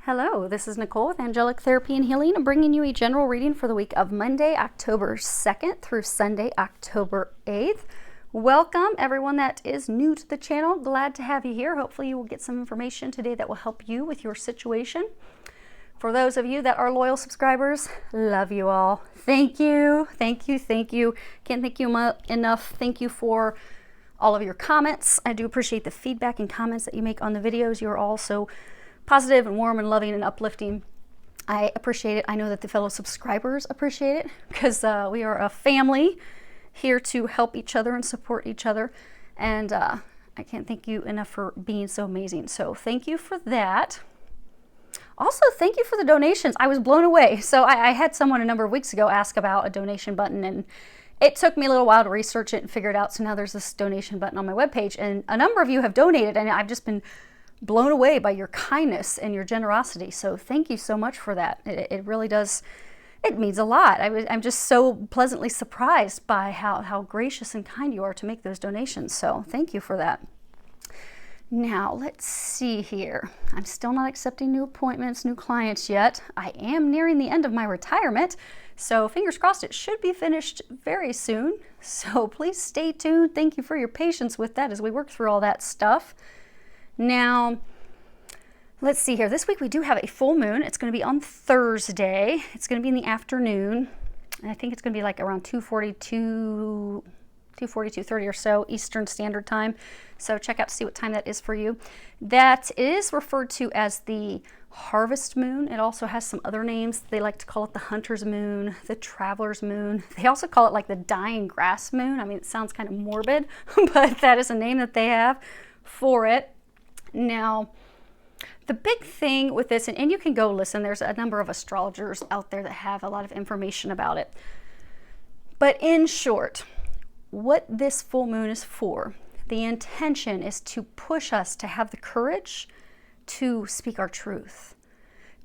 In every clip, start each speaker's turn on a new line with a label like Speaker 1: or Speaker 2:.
Speaker 1: Hello, this is Nicole with Angelic Therapy and Healing. I'm bringing you a general reading for the week of Monday, October 2nd through Sunday, October 8th. Welcome, everyone that is new to the channel. Glad to have you here. Hopefully you will get some information today that will help you with your situation. For those of you that are loyal subscribers, love you all. Thank you, thank you, thank you. Can't thank you enough. Thank you for all of your comments. I do appreciate the feedback and comments that you make on the videos. You're all so positive and warm and loving and uplifting. I appreciate it. I know that the fellow subscribers appreciate it because we are a family here to help each other and support each other. And I can't thank you enough for being so amazing. So thank you for that. Also, thank you for the donations. I was blown away. So I had someone a number of weeks ago ask about a donation button, and it took me a little while to research it and figure it out. So now there's this donation button on my webpage, and a number of you have donated, and I've just been blown away by your kindness and your generosity. So thank you so much for that. It really does. It means a lot. I'm just so pleasantly surprised by how gracious and kind you are to make those donations. So thank you for that. Now, let's see here. I'm still not accepting new appointments, new clients yet. I am nearing the end of my retirement, so fingers crossed it should be finished very soon. So please stay tuned. Thank you for your patience with that as we work through all that stuff. Now, let's see here. This week we do have a full moon. It's going to be on Thursday. It's going to be in the afternoon. And I think it's going to be like around 2:30 or so Eastern Standard Time. So check out to see what time that is for you. That is referred to as the harvest moon. It also has some other names. They like to call it the hunter's moon, the traveler's moon. They also call it like the dying grass moon. I mean, it sounds kind of morbid, but that is a name that they have for it. Now, the big thing with this, and you can go listen, there's a number of astrologers out there that have a lot of information about it. But in short, what this full moon is for, the intention is to push us to have the courage to speak our truth,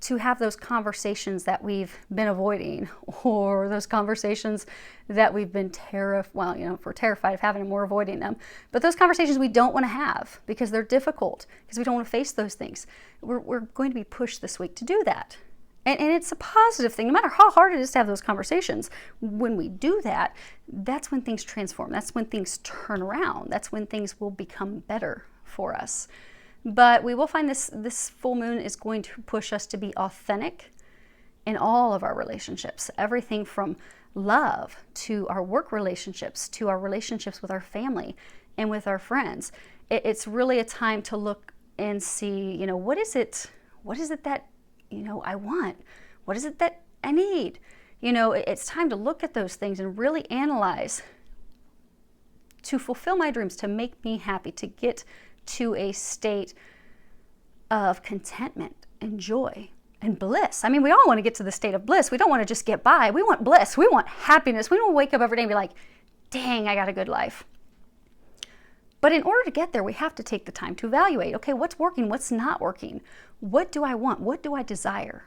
Speaker 1: to have those conversations that we've been avoiding, or those conversations that we've been terrified, if we're terrified of having them, we're avoiding them. But those conversations we don't want to have because they're difficult, because we don't want to face those things. We're going to be pushed this week to do that. And it's a positive thing, no matter how hard it is to have those conversations. When we do that, that's when things transform. That's when things turn around. That's when things will become better for us. But we will find this full moon is going to push us to be authentic in all of our relationships. Everything from love to our work relationships to our relationships with our family and with our friends. It's really a time to look and see, what is it that, I want? What is it that I need? It's time to look at those things and really analyze to fulfill my dreams, to make me happy, to get to a state of contentment and joy and bliss. I mean, we all want to get to the state of bliss. We don't want to just get by. We want bliss. We want happiness. We don't want to wake up every day and be like, dang, I got a good life. But in order to get there, we have to take the time to evaluate, okay, what's working, what's not working? What do I want? What do I desire?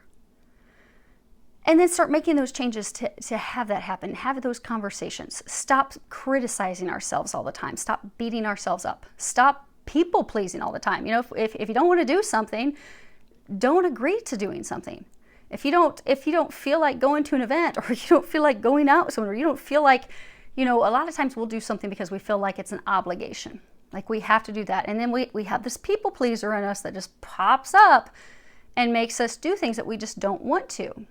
Speaker 1: And then start making those changes to have that happen, have those conversations. Stop criticizing ourselves all the time. Stop beating ourselves up. Stop people pleasing all the time. If you don't want to do something, don't agree to doing something. If you don't feel like going to an event, or you don't feel like going out with someone, or you don't feel like, a lot of times we'll do something because we feel like it's an obligation. Like we have to do that. And then we have this people pleaser in us that just pops up and makes us do things that we just don't want to.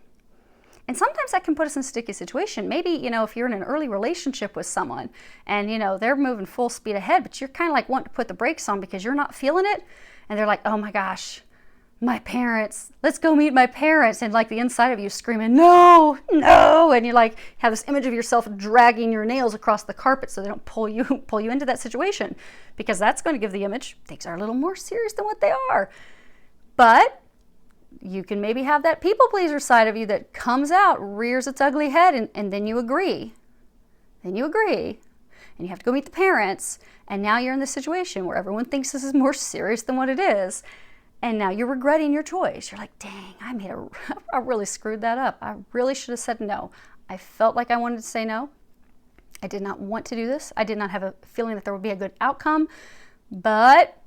Speaker 1: And sometimes that can put us in a sticky situation. Maybe, if you're in an early relationship with someone and, they're moving full speed ahead, but you're kind of like wanting to put the brakes on because you're not feeling it. And they're like, oh my gosh, my parents, let's go meet my parents. And like the inside of you screaming, no, no. And you like have this image of yourself dragging your nails across the carpet so they don't pull you into that situation, because that's going to give the image things are a little more serious than what they are. But you can maybe have that people pleaser side of you that comes out, rears its ugly head, and then you agree. And you have to go meet the parents, and now you're in this situation where everyone thinks this is more serious than what it is, and now you're regretting your choice. You're like, dang, I really screwed that up. I really should have said no. I felt like I wanted to say no. I did not want to do this. I did not have a feeling that there would be a good outcome, but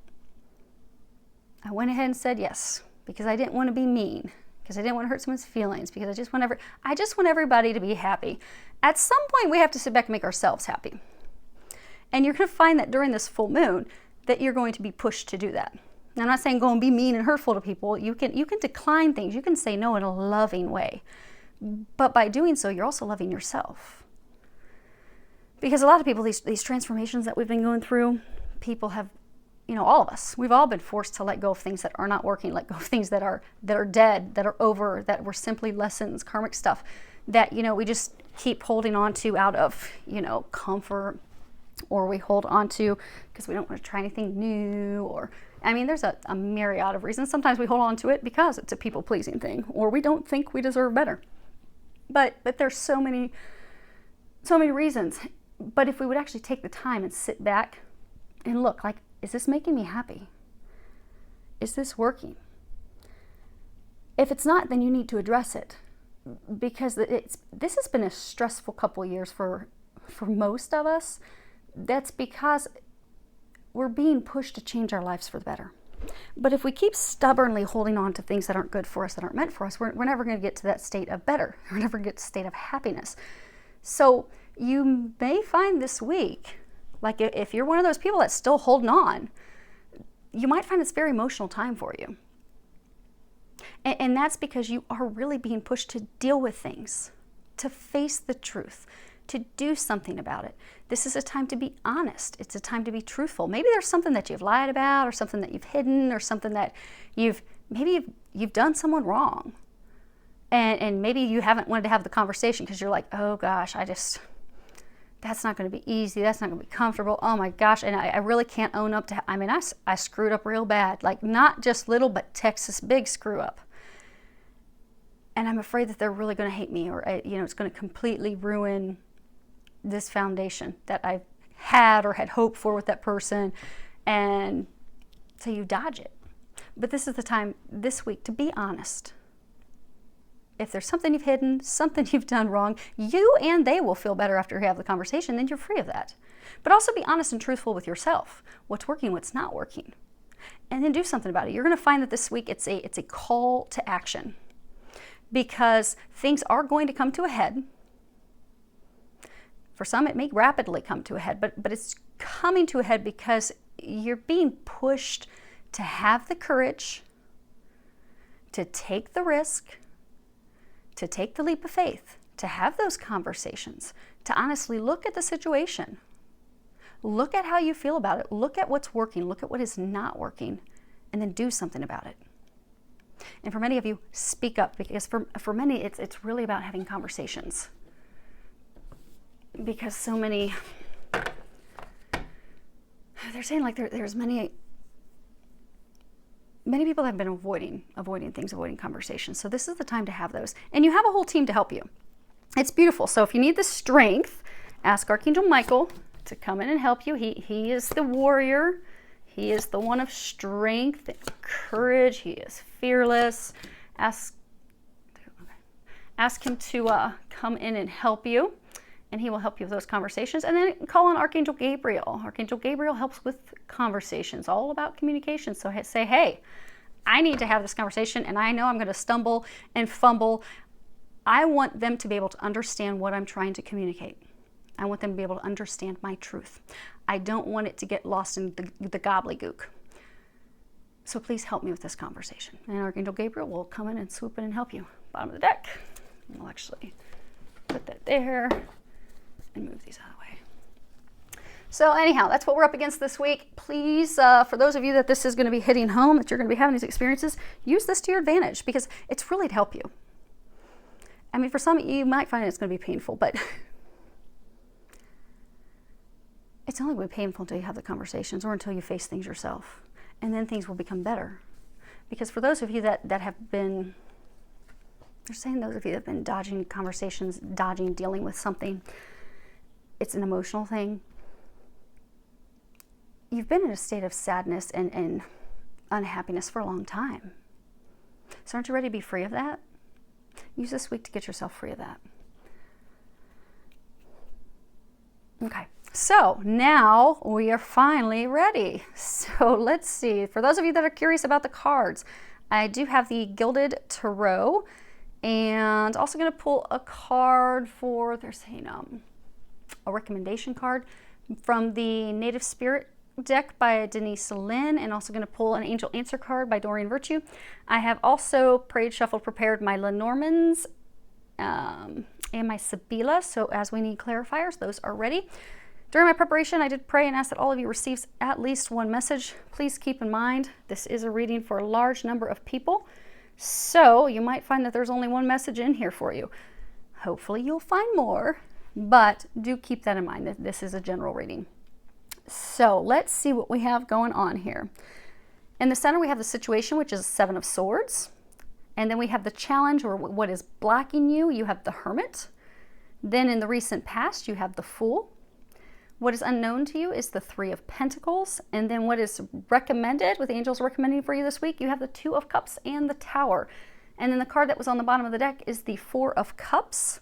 Speaker 1: I went ahead and said yes, because I didn't want to be mean, because I didn't want to hurt someone's feelings, because I just want everybody to be happy. At some point, we have to sit back and make ourselves happy. And you're going to find that during this full moon that you're going to be pushed to do that. Now, I'm not saying go and be mean and hurtful to people. You can decline things. You can say no in a loving way. But by doing so, you're also loving yourself. Because a lot of people, these transformations that we've been going through, people have, all of us, we've all been forced to let go of things that are not working, let go of things that are dead, that are over, that were simply lessons, karmic stuff that, we just keep holding on to out of, comfort, or we hold on to because we don't want to try anything new, or, there's a myriad of reasons. Sometimes we hold on to it because it's a people-pleasing thing, or we don't think we deserve better. But there's so many reasons. But if we would actually take the time and sit back and look, like, is this making me happy? Is this working? If it's not, then you need to address it, because this has been a stressful couple of years for most of us. That's because we're being pushed to change our lives for the better. But if we keep stubbornly holding on to things that aren't good for us, that aren't meant for us, we're never going to get to that state of better. We're never going to get to the state of happiness. So you may find this week, like if you're one of those people that's still holding on, you might find it's a very emotional time for you. And that's because you are really being pushed to deal with things, to face the truth, to do something about it. This is a time to be honest. It's a time to be truthful. Maybe there's something that you've lied about, or something that you've hidden, or something that you've done someone wrong. And maybe you haven't wanted to have the conversation because you're like, oh gosh, that's not going to be easy. That's not going to be comfortable. Oh my gosh. And I really can't own up to, I screwed up real bad. Like, not just little, but Texas big screw up. And I'm afraid that they're really going to hate me, or, it's going to completely ruin this foundation that I've had or had hoped for with that person. And so you dodge it. But this is the time this week to be honest. If there's something you've hidden, something you've done wrong, you and they will feel better after you have the conversation, then you're free of that. But also be honest and truthful with yourself. What's working, what's not working. And then do something about it. You're going to find that this week it's a call to action, because things are going to come to a head. For some, it may rapidly come to a head, but it's coming to a head because you're being pushed to have the courage, to take the risk, to take the leap of faith, to have those conversations, to honestly look at the situation. Look at how you feel about it. Look at what's working. Look at what is not working, and then do something about it. And for many of you, speak up, because for many, it's really about having conversations. Because so many, they're saying like there's many people have been avoiding things, avoiding conversations. So this is the time to have those. And you have a whole team to help you. It's beautiful. So if you need the strength, ask Archangel Michael to come in and help you. He is the warrior. He is the one of strength and courage. He is fearless. Ask him to come in and help you, and he will help you with those conversations. And then call on Archangel Gabriel. Archangel Gabriel helps with conversations, all about communication. So say, hey, I need to have this conversation, and I know I'm going to stumble and fumble. I want them to be able to understand what I'm trying to communicate. I want them to be able to understand my truth. I don't want it to get lost in the gobbledygook. So please help me with this conversation. And Archangel Gabriel will come in and swoop in and help you. Bottom of the deck. We'll actually put that there and move these out of the way. So anyhow, that's what we're up against this week. Please, for those of you that this is going to be hitting home, that you're going to be having these experiences, use this to your advantage, because it's really to help you. For some, you might find it's going to be painful, but it's only going to be painful until you have the conversations, or until you face things yourself. And then things will become better. Because for those of you that have been, they're saying those of you that have been dodging conversations, dealing with something, it's an emotional thing. You've been in a state of sadness and unhappiness for a long time. So aren't you ready to be free of that? Use this week to get yourself free of that. Okay, so now we are finally ready. So let's see. For those of you that are curious about the cards, I do have the Gilded Tarot, and also going to pull a card for, they're saying a recommendation card from the Native Spirit deck by Denise Lynn, and also going to pull an Angel Answer card by Doreen Virtue. I have also prayed, shuffled, prepared my Lenormands and my Sibila, so as we need clarifiers, those are ready. During my preparation, I did pray and ask that all of you receive at least one message. Please keep in mind, this is a reading for a large number of people, so you might find that there's only one message in here for you. Hopefully you'll find more, but do keep that in mind that this is a general reading. So let's see what we have going on here. In the center, we have the situation, which is 7 of Swords. And then we have the challenge, or what is blocking you. You have the Hermit. Then in the recent past, you have the Fool. What is unknown to you is the 3 of Pentacles. And then what is recommended, with angels recommending for you this week, you have the 2 of Cups and the Tower. And then the card that was on the bottom of the deck is the 4 of Cups.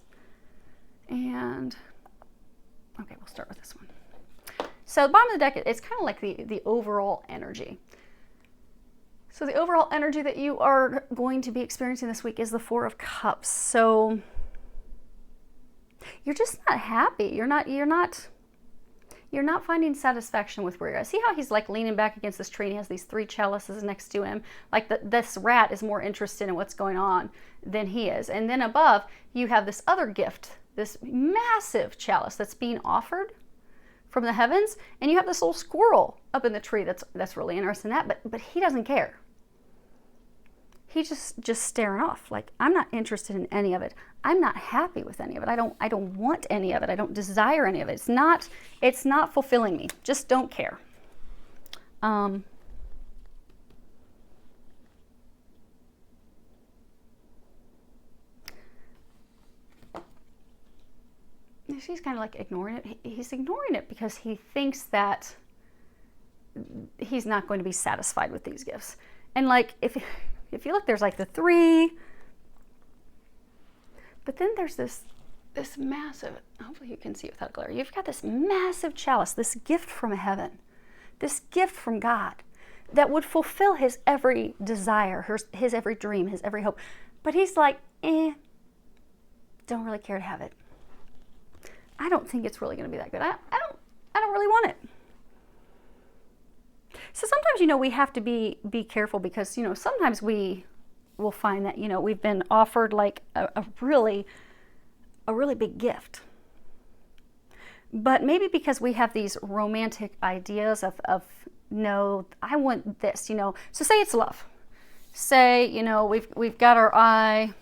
Speaker 1: And, okay, we'll start with this one. So the bottom of the deck, it's kind of like the overall energy. So the overall energy that you are going to be experiencing this week is the 4 of Cups. So you're just not happy. You're not finding satisfaction with where you're at. See how he's like leaning back against this tree and he has these 3 chalices next to him? Like this rat is more interested in what's going on than he is. And then above, you have this other gift, this massive chalice that's being offered from the heavens, and you have this little squirrel up in the tree that's really interested in that, but he doesn't care. He's just staring off, like, I'm not interested in any of it. I'm not happy with any of it. I don't want any of it. I don't desire any of it. It's not fulfilling me. Just don't care. She's kind of like ignoring it. He's ignoring it because he thinks that he's not going to be satisfied with these gifts. And like, if you look, there's like the 3, but then there's this massive, hopefully you can see it without glare. You've got this massive chalice, this gift from heaven, this gift from God that would fulfill his every desire, his every dream, his every hope. But he's like, don't really care to have it. I don't think it's really going to be that good. I don't really want it. So sometimes, we have to be careful because, sometimes we will find that, we've been offered like a really big gift. But maybe because we have these romantic ideas of no, I want this, So say it's love. Say, we've got our eye.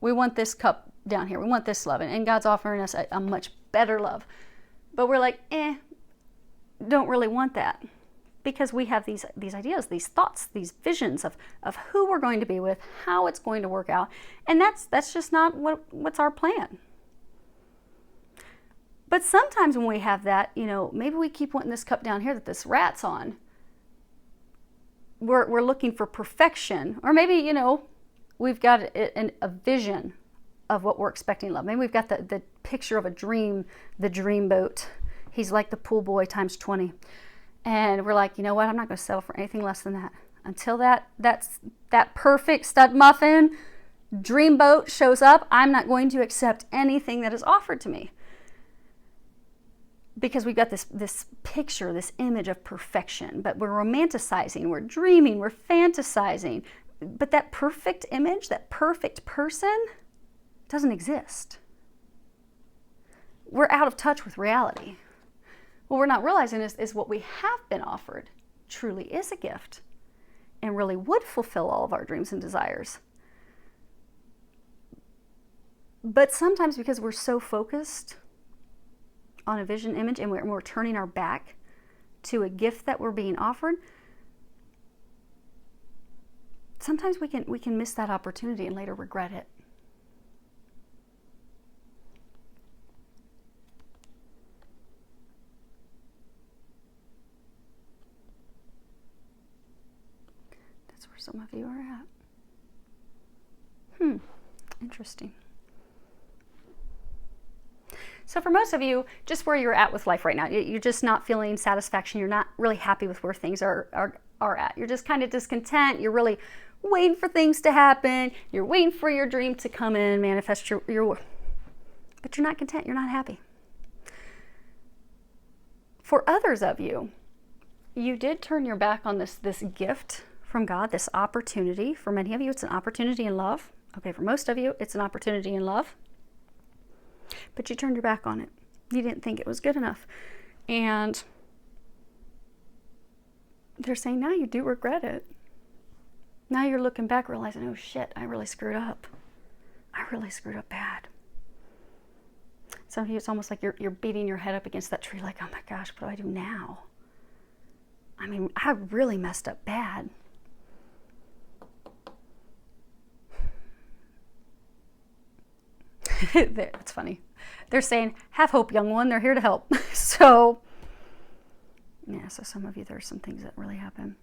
Speaker 1: We want this cup down here. We want this love. And God's offering us a much better love. But we're like, don't really want that. Because we have these ideas, these thoughts, these visions of who we're going to be with, how it's going to work out. And that's just not what's our plan. But sometimes when we have that, maybe we keep wanting this cup down here that this rat's on. We're looking for perfection. Or maybe, we've got a vision of what we're expecting in love. Maybe we've got the picture of a dream, the dream boat. He's like the pool boy times 20. And we're like, you know what? I'm not going to settle for anything less than that. Until that perfect stud muffin dream boat shows up, I'm not going to accept anything that is offered to me. Because we've got this picture, this image of perfection, but we're romanticizing, we're dreaming, we're fantasizing. But that perfect image, that perfect person doesn't exist. We're out of touch with reality. What we're not realizing is what we have been offered truly is a gift and really would fulfill all of our dreams and desires. But sometimes because we're so focused on a vision image and we're turning our back to a gift that we're being offered, sometimes we can miss that opportunity and later regret it. That's where some of you are at. Interesting. So for most of you, just where you're at with life right now, you're just not feeling satisfaction. You're not really happy with where things are are at. You're just kind of discontent. You're really waiting for things to happen. You're waiting for your dream to come in, manifest but you're not content. You're not happy. For others of you, you did turn your back on this gift from God, this opportunity. For many of you, it's an opportunity in love. Okay, for most of you, it's an opportunity in love. But you turned your back on it. You didn't think it was good enough. And they're saying now you do regret it. Now you're looking back realizing, oh shit, I really screwed up. I really screwed up bad. Some of you, it's almost like you're beating your head up against that tree like, oh my gosh, what do I do now? I mean, I really messed up bad. It's funny. They're saying, have hope, young one. They're here to help. So, yeah, so some of you, there's some things that really happen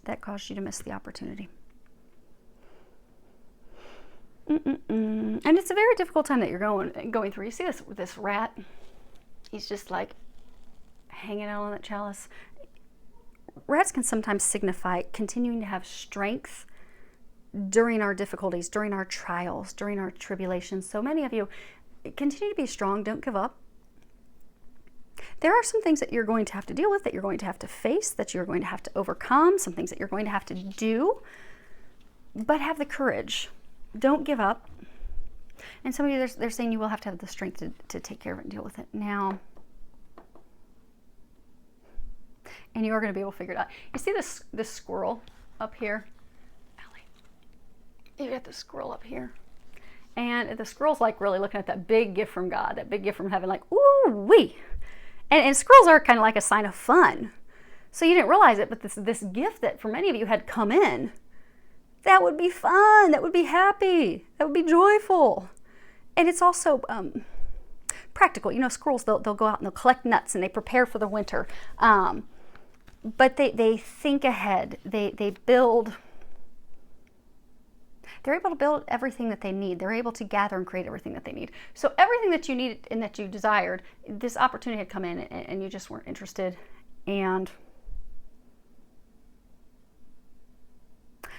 Speaker 1: that caused you to miss the opportunity. And it's a very difficult time that you're going through. You see this rat? He's just like hanging out on that chalice. Rats can sometimes signify continuing to have strength during our difficulties, during our trials, during our tribulations. So many of you continue to be strong. Don't give up. There are some things that you're going to have to deal with, that you're going to have to face, that you're going to have to overcome, some things that you're going to have to do, but have the courage. Don't give up. And some of you, they're saying you will have to have the strength to take care of it and deal with it now. And you are going to be able to figure it out. You see this squirrel up here? You got the squirrel up here. And the squirrel's like really looking at that big gift from God, that big gift from heaven, like, ooh wee. And squirrels are kind of like a sign of fun. So you didn't realize it, but this gift that for many of you had come in, that would be fun, that would be happy, that would be joyful. And it's also practical. You know, squirrels, they'll go out and they'll collect nuts and they prepare for the winter. But they think ahead. They build. They're able to build everything that they need. They're able to gather and create everything that they need. So everything that you needed and that you desired, this opportunity had come in and you just weren't interested. And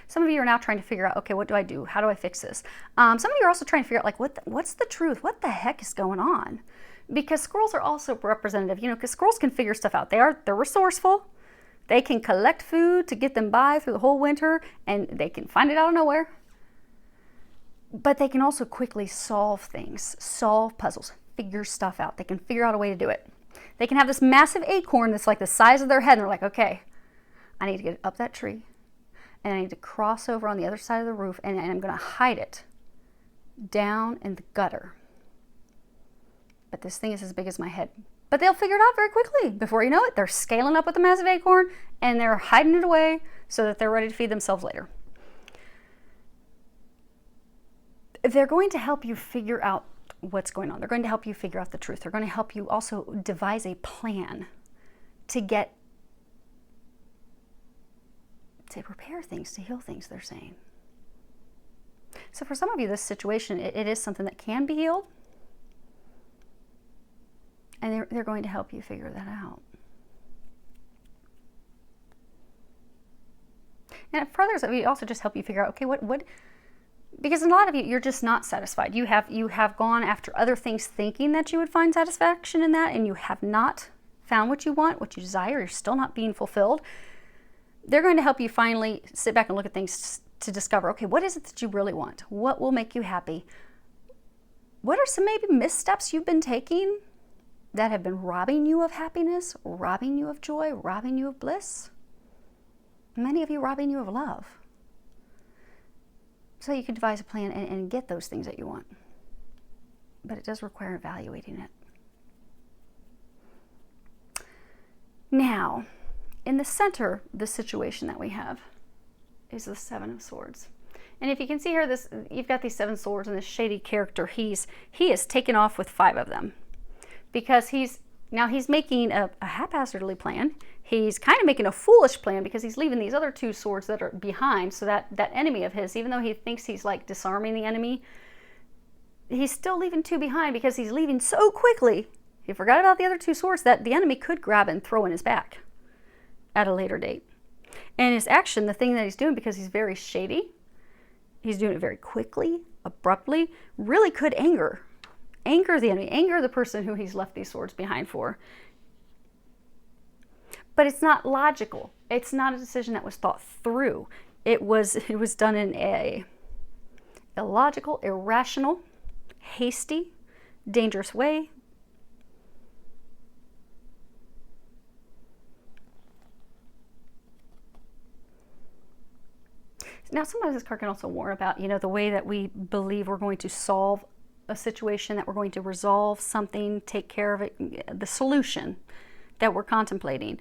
Speaker 1: some of you are now trying to figure out, okay, what do I do? How do I fix this? Some of you are also trying to figure out, like, what's the truth? What the heck is going on? Because squirrels are also representative, you know, because squirrels can figure stuff out. They're resourceful. They can collect food to get them by through the whole winter, and they can find it out of nowhere. But they can also quickly solve things, solve puzzles, figure stuff out. They can figure out a way to do it. They can have this massive acorn that's like the size of their head, and they're like, okay, I need to get up that tree, and I need to cross over on the other side of the roof, and I'm going to hide it down in the gutter. But this thing is as big as my head. But they'll figure it out very quickly. Before you know it, they're scaling up with the massive acorn, and they're hiding it away so that they're ready to feed themselves later. They're going to help you figure out what's going on. They're going to help you figure out the truth. They're going to help you also devise a plan to repair things, to heal things, they're saying. So for some of you, this situation, it is something that can be healed. And they're going to help you figure that out. And for others, we also just help you figure out, okay, what because a lot of you, you're just not satisfied. You have gone after other things thinking that you would find satisfaction in that, and you have not found what you want, what you desire. You're still not being fulfilled. They're going to help you finally sit back and look at things to discover, okay, what is it that you really want? What will make you happy? What are some maybe missteps you've been taking that have been robbing you of happiness, robbing you of joy, robbing you of bliss? Many of you robbing you of love. So you can devise a plan and get those things that you want. But it does require evaluating it. Now, in the center, the situation that we have is the Seven of Swords. And if you can see here, you've got these 7 swords, and this shady character, he is taken off with 5 of them. Because he's making a haphazardly plan. He's kind of making a foolish plan because he's leaving these other 2 swords that are behind, so that enemy of his, even though he thinks he's like disarming the enemy, he's still leaving 2 behind because he's leaving so quickly. He forgot about the other 2 swords that the enemy could grab and throw in his back. at a later date. And his action, the thing that he's doing, because he's very shady, he's doing it very quickly, abruptly, really could anger the enemy, anger the person who he's left these swords behind for. But it's not logical. It's not a decision that was thought through. It was done in a illogical, irrational, hasty, dangerous way. Now, sometimes this card can also warn about, the way that we believe we're going to solve a situation, that we're going to resolve something, take care of it. The solution that we're contemplating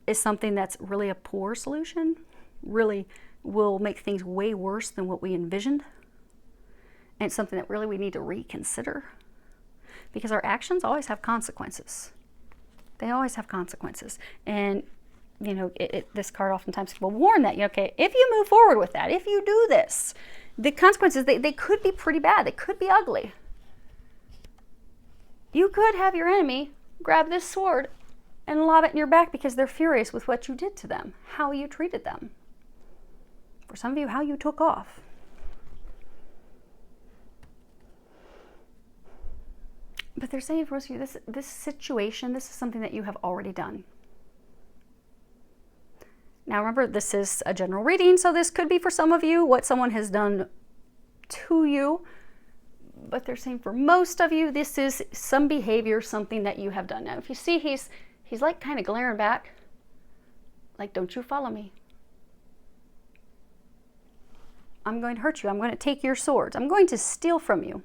Speaker 1: is something that's really a poor solution, really will make things way worse than what we envisioned. And it's something that really we need to reconsider, because our actions always have consequences. They always have consequences. And this card oftentimes will warn that, okay, if you move forward with that, if you do this, the consequences, they could be pretty bad. They could be ugly. You could have your enemy grab this sword and lob it in your back because they're furious with what you did to them, how you treated them. For some of you, how you took off. But they're saying for most of you, this situation, this is something that you have already done. Now remember, this is a general reading, so this could be for some of you what someone has done to you. But they're saying for most of you, this is some behavior, something that you have done. Now, if you see he's like kind of glaring back, like, don't you follow me. I'm going to hurt you. I'm going to take your swords. I'm going to steal from you.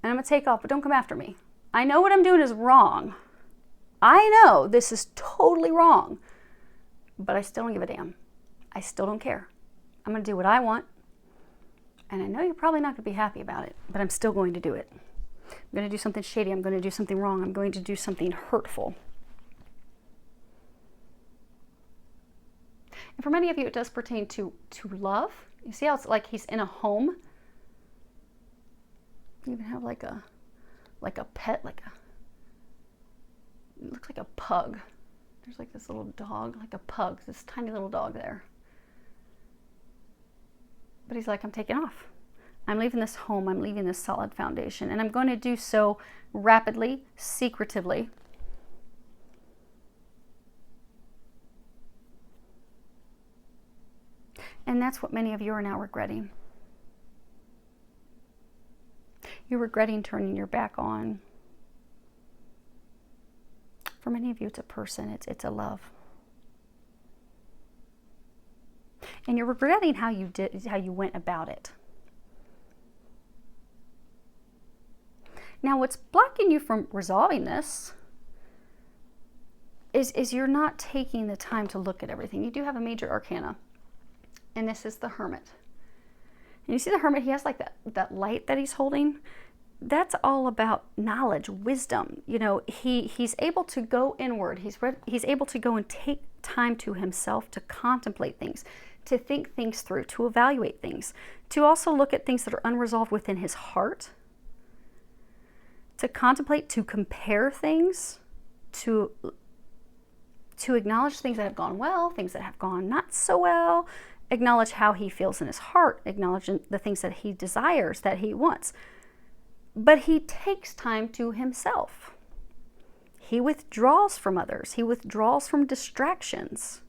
Speaker 1: And I'm going to take off, but don't come after me. I know what I'm doing is wrong. I know this is totally wrong. But I still don't give a damn. I still don't care. I'm going to do what I want. And I know you're probably not going to be happy about it, but I'm still going to do it. I'm going to do something shady. I'm going to do something wrong. I'm going to do something hurtful. And for many of you, it does pertain to love. You see how it's like he's in a home? You even have like a pet, it looks like a pug. There's like this little dog, like a pug, this tiny little dog there. But he's like, I'm taking off. I'm leaving this home. I'm leaving this solid foundation. And I'm going to do so rapidly, secretively. And that's what many of you are now regretting. You're regretting turning your back on. For many of you, it's a person, it's a love. And you're regretting how you went about it. Now, what's blocking you from resolving this is you're not taking the time to look at everything. You do have a major arcana, and this is the Hermit. And you see the Hermit, he has like that light that he's holding. That's all about knowledge, wisdom. He's able to go inward. He's able to go and take time to himself to contemplate things, to think things through, to evaluate things, to also look at things that are unresolved within his heart, to contemplate, to compare things, to acknowledge things that have gone well, things that have gone not so well, acknowledge how he feels in his heart, acknowledge the things that he desires, that he wants. But he takes time to himself. He withdraws from others. He withdraws from distractions.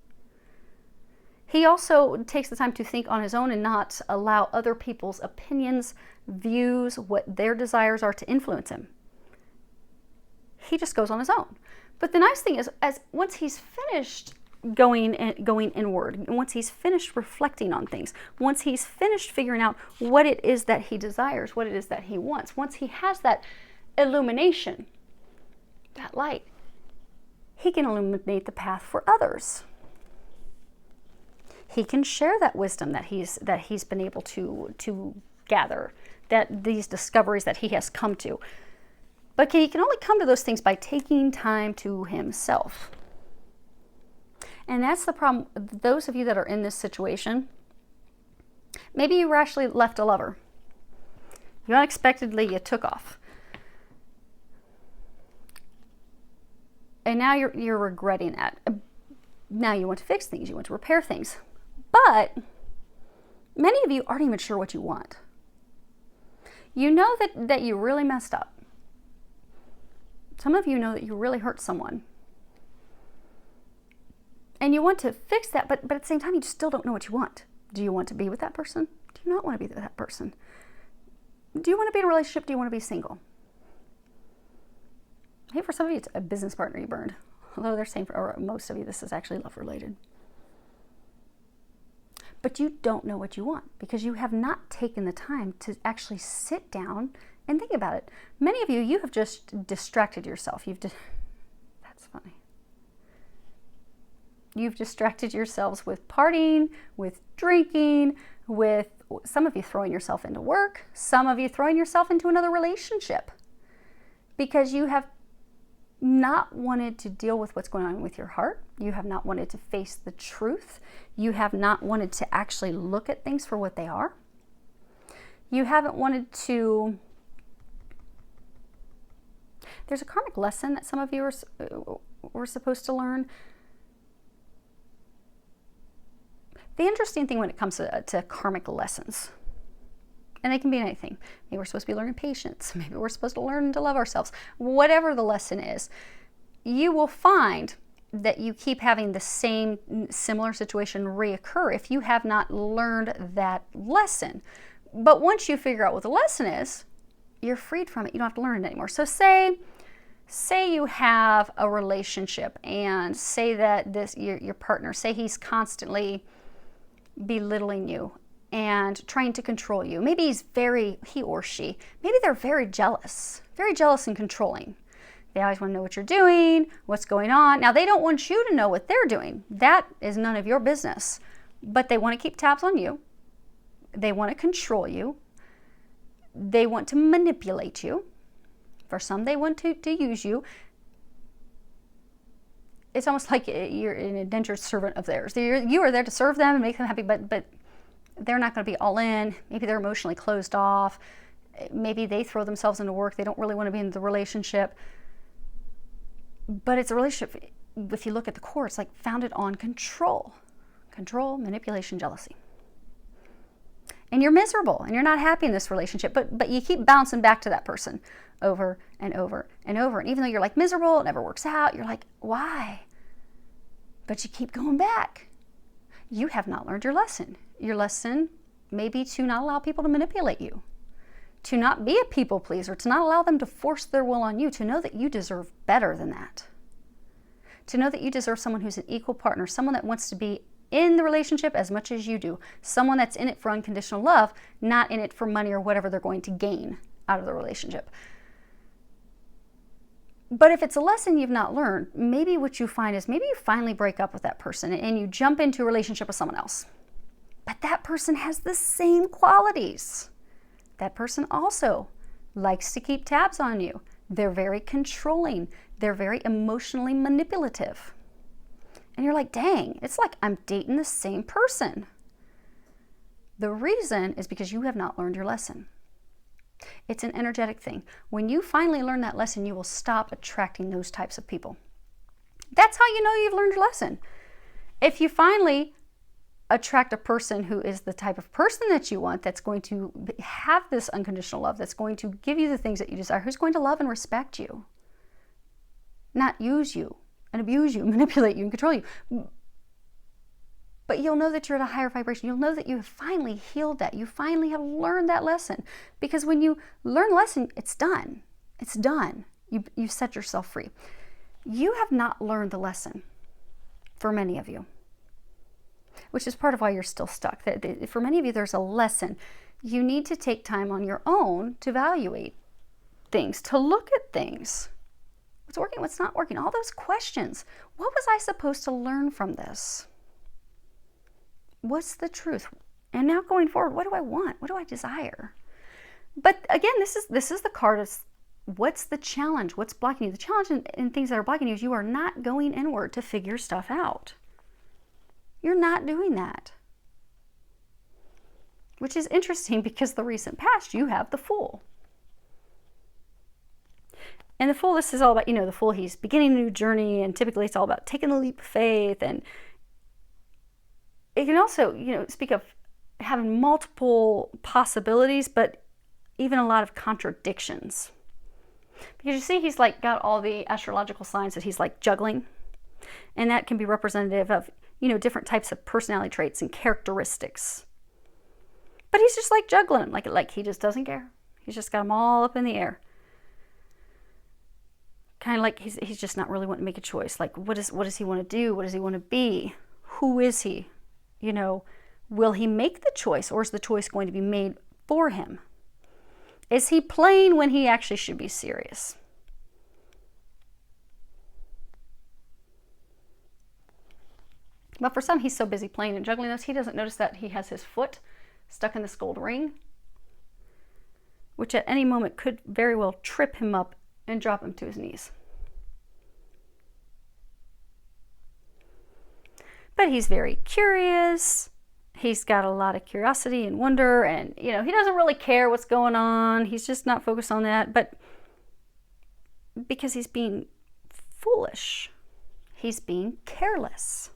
Speaker 1: He also takes the time to think on his own and not allow other people's opinions, views, what their desires are to influence him. He just goes on his own. But the nice thing is, once he's finished going inward, once he's finished reflecting on things, once he's finished figuring out what it is that he desires, what it is that he wants, once he has that illumination, that light, he can illuminate the path for others. He can share that wisdom that he's been able to gather, that these discoveries that he has come to. But he can only come to those things by taking time to himself. And that's the problem. Those of you that are in this situation, maybe you rashly left a lover. You unexpectedly, you took off. And now you're regretting that. Now you want to fix things, you want to repair things. But many of you aren't even sure what you want. You know that you really messed up. Some of you know that you really hurt someone. And you want to fix that, but at the same time, you still don't know what you want. Do you want to be with that person? Do you not want to be with that person? Do you want to be in a relationship? Do you want to be single? Hey, for some of you, it's a business partner you burned. Although they're saying for most of you, this is actually love related. But you don't know what you want because you have not taken the time to actually sit down and think about it. Many of you, you have just distracted yourself. That's funny. You've distracted yourselves with partying, with drinking, with some of you throwing yourself into work, some of you throwing yourself into another relationship because you have not wanted to deal with what's going on with your heart. You have not wanted to face the truth. You have not wanted to actually look at things for what they are. You haven't wanted to... There's a karmic lesson that some of you were supposed to learn. The interesting thing when it comes to karmic lessons, and they can be anything. Maybe we're supposed to be learning patience. Maybe we're supposed to learn to love ourselves. Whatever the lesson is, you will find that you keep having the same similar situation reoccur if you have not learned that lesson. But once you figure out what the lesson is, you're freed from it. You don't have to learn it anymore. So say you have a relationship and say that your partner, say he's constantly belittling you and trying to control you. Maybe he or she, maybe they're very jealous and controlling. They always want to know what you're doing, what's going on. Now, they don't want you to know what they're doing. That is none of your business. But they want to keep tabs on you. They want to control you. They want to manipulate you. For some, they want to use you. It's almost like you're an indentured servant of theirs. You are there to serve them and make them happy, but they're not going to be all in. Maybe they're emotionally closed off. Maybe they throw themselves into work. They don't really want to be in the relationship. But it's a relationship, if you look at the core, it's like founded on control. Control, manipulation, jealousy. And you're miserable and you're not happy in this relationship, but you keep bouncing back to that person over and over and over. And even though you're like miserable, it never works out, you're like, why? But you keep going back. You have not learned your lesson. Your lesson may be to not allow people to manipulate you, to not be a people pleaser, to not allow them to force their will on you, to know that you deserve better than that. To know that you deserve someone who's an equal partner, someone that wants to be in the relationship as much as you do, someone that's in it for unconditional love, not in it for money or whatever they're going to gain out of the relationship. But if it's a lesson you've not learned, maybe what you find is maybe you finally break up with that person and you jump into a relationship with someone else. But that person has the same qualities. That person also likes to keep tabs on you. They're very controlling. They're very emotionally manipulative. And you're like, dang, it's like I'm dating the same person. The reason is because you have not learned your lesson. It's an energetic thing. When you finally learn that lesson, you will stop attracting those types of people. That's how you know you've learned your lesson. If you finally attract a person who is the type of person that you want, that's going to have this unconditional love, that's going to give you the things that you desire, who's going to love and respect you, not use you and abuse you, manipulate you and control you. But you'll know that you're at a higher vibration. You'll know that you have finally healed that. You finally have learned that lesson. Because when you learn a lesson, it's done. It's done. You set yourself free. You have not learned the lesson, for many of you, which is part of why you're still stuck. For many of you, there's a lesson. You need to take time on your own to evaluate things, to look at things. What's working, what's not working, all those questions. What was I supposed to learn from this? What's the truth? And now going forward, what do I want? What do I desire? But again, this is the card of what's the challenge? What's blocking you? The challenge in things that are blocking you is you are not going inward to figure stuff out. You're not doing that. Which is interesting because the recent past, you have the Fool. And the Fool, this is all about, the Fool, he's beginning a new journey, and typically it's all about taking a leap of faith. And it can also, speak of having multiple possibilities, but even a lot of contradictions. Because you see, he's like got all the astrological signs that he's like juggling. And that can be representative of, different types of personality traits and characteristics. But he's just like juggling, like he just doesn't care. He's just got them all up in the air. Kind of like he's just not really wanting to make a choice. Like, what does he want to do? What does he want to be? Who is he? Will he make the choice, or is the choice going to be made for him? Is he playing when he actually should be serious? But for some, he's so busy playing and juggling this, he doesn't notice that he has his foot stuck in this gold ring, which at any moment could very well trip him up and drop him to his knees. But he's very curious. He's got a lot of curiosity and wonder, and he doesn't really care what's going on. He's just not focused on that. But because he's being foolish, he's being careless.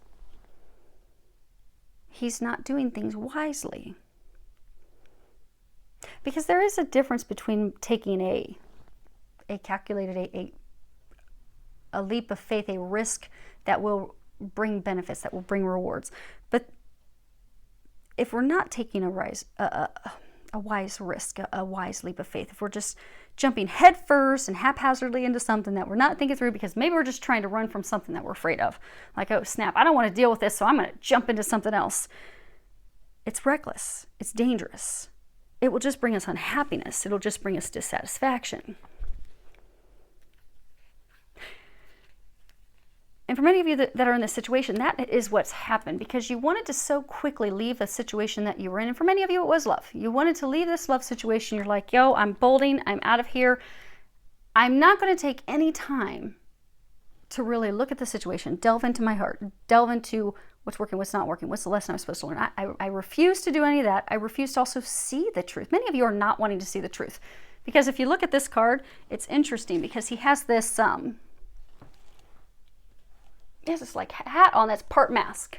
Speaker 1: He's not doing things wisely. Because there is a difference between taking a calculated, a leap of faith, a risk that will bring benefits, that will bring rewards. But if we're not taking a wise risk, a wise leap of faith, if we're just jumping headfirst and haphazardly into something that we're not thinking through because maybe we're just trying to run from something that we're afraid of, like, oh snap, I don't want to deal with this, so I'm going to jump into something else. It's reckless. It's dangerous. It will just bring us unhappiness. It'll just bring us dissatisfaction. And for many of you that are in this situation, that is what's happened, because you wanted to so quickly leave the situation that you were in. And for many of you, it was love. You wanted to leave this love situation. You're like, yo, I'm bolting. I'm out of here. I'm not going to take any time to really look at the situation, delve into my heart, delve into what's working, what's not working, what's the lesson I'm supposed to learn. I refuse to do any of that. I refuse to also see the truth. Many of you are not wanting to see the truth, because if you look at this card, it's interesting because he has this... He has this like hat on that's part mask.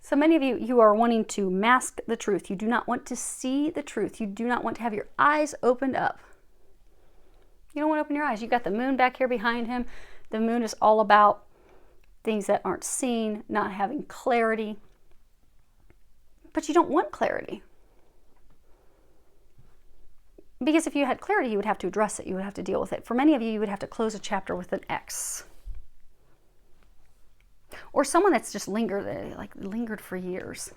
Speaker 1: So many of you are wanting to mask the truth. You do not want to see the truth. You do not want to have your eyes opened up. You don't want to open your eyes. You've got the moon back here behind him. The moon is all about things that aren't seen, not having clarity. But you don't want clarity. Because if you had clarity, you would have to address it. You would have to deal with it. For many of you, you would have to close a chapter with an X. Or someone that's just lingered for years.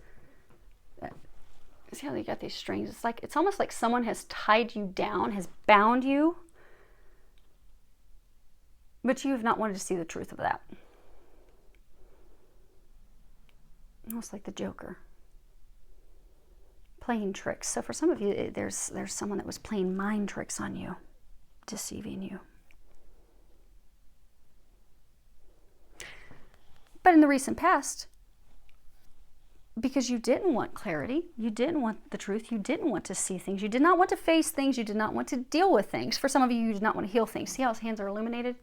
Speaker 1: See how they got these strings? It's almost like someone has tied you down, has bound you, but you have not wanted to see the truth of that. Almost like the Joker. Playing tricks. So for some of you, there's someone that was playing mind tricks on you, deceiving you. But in the recent past, because you didn't want clarity, you didn't want the truth, you didn't want to see things, you did not want to face things, you did not want to deal with things. For some of you, you did not want to heal things. See how his hands are illuminated?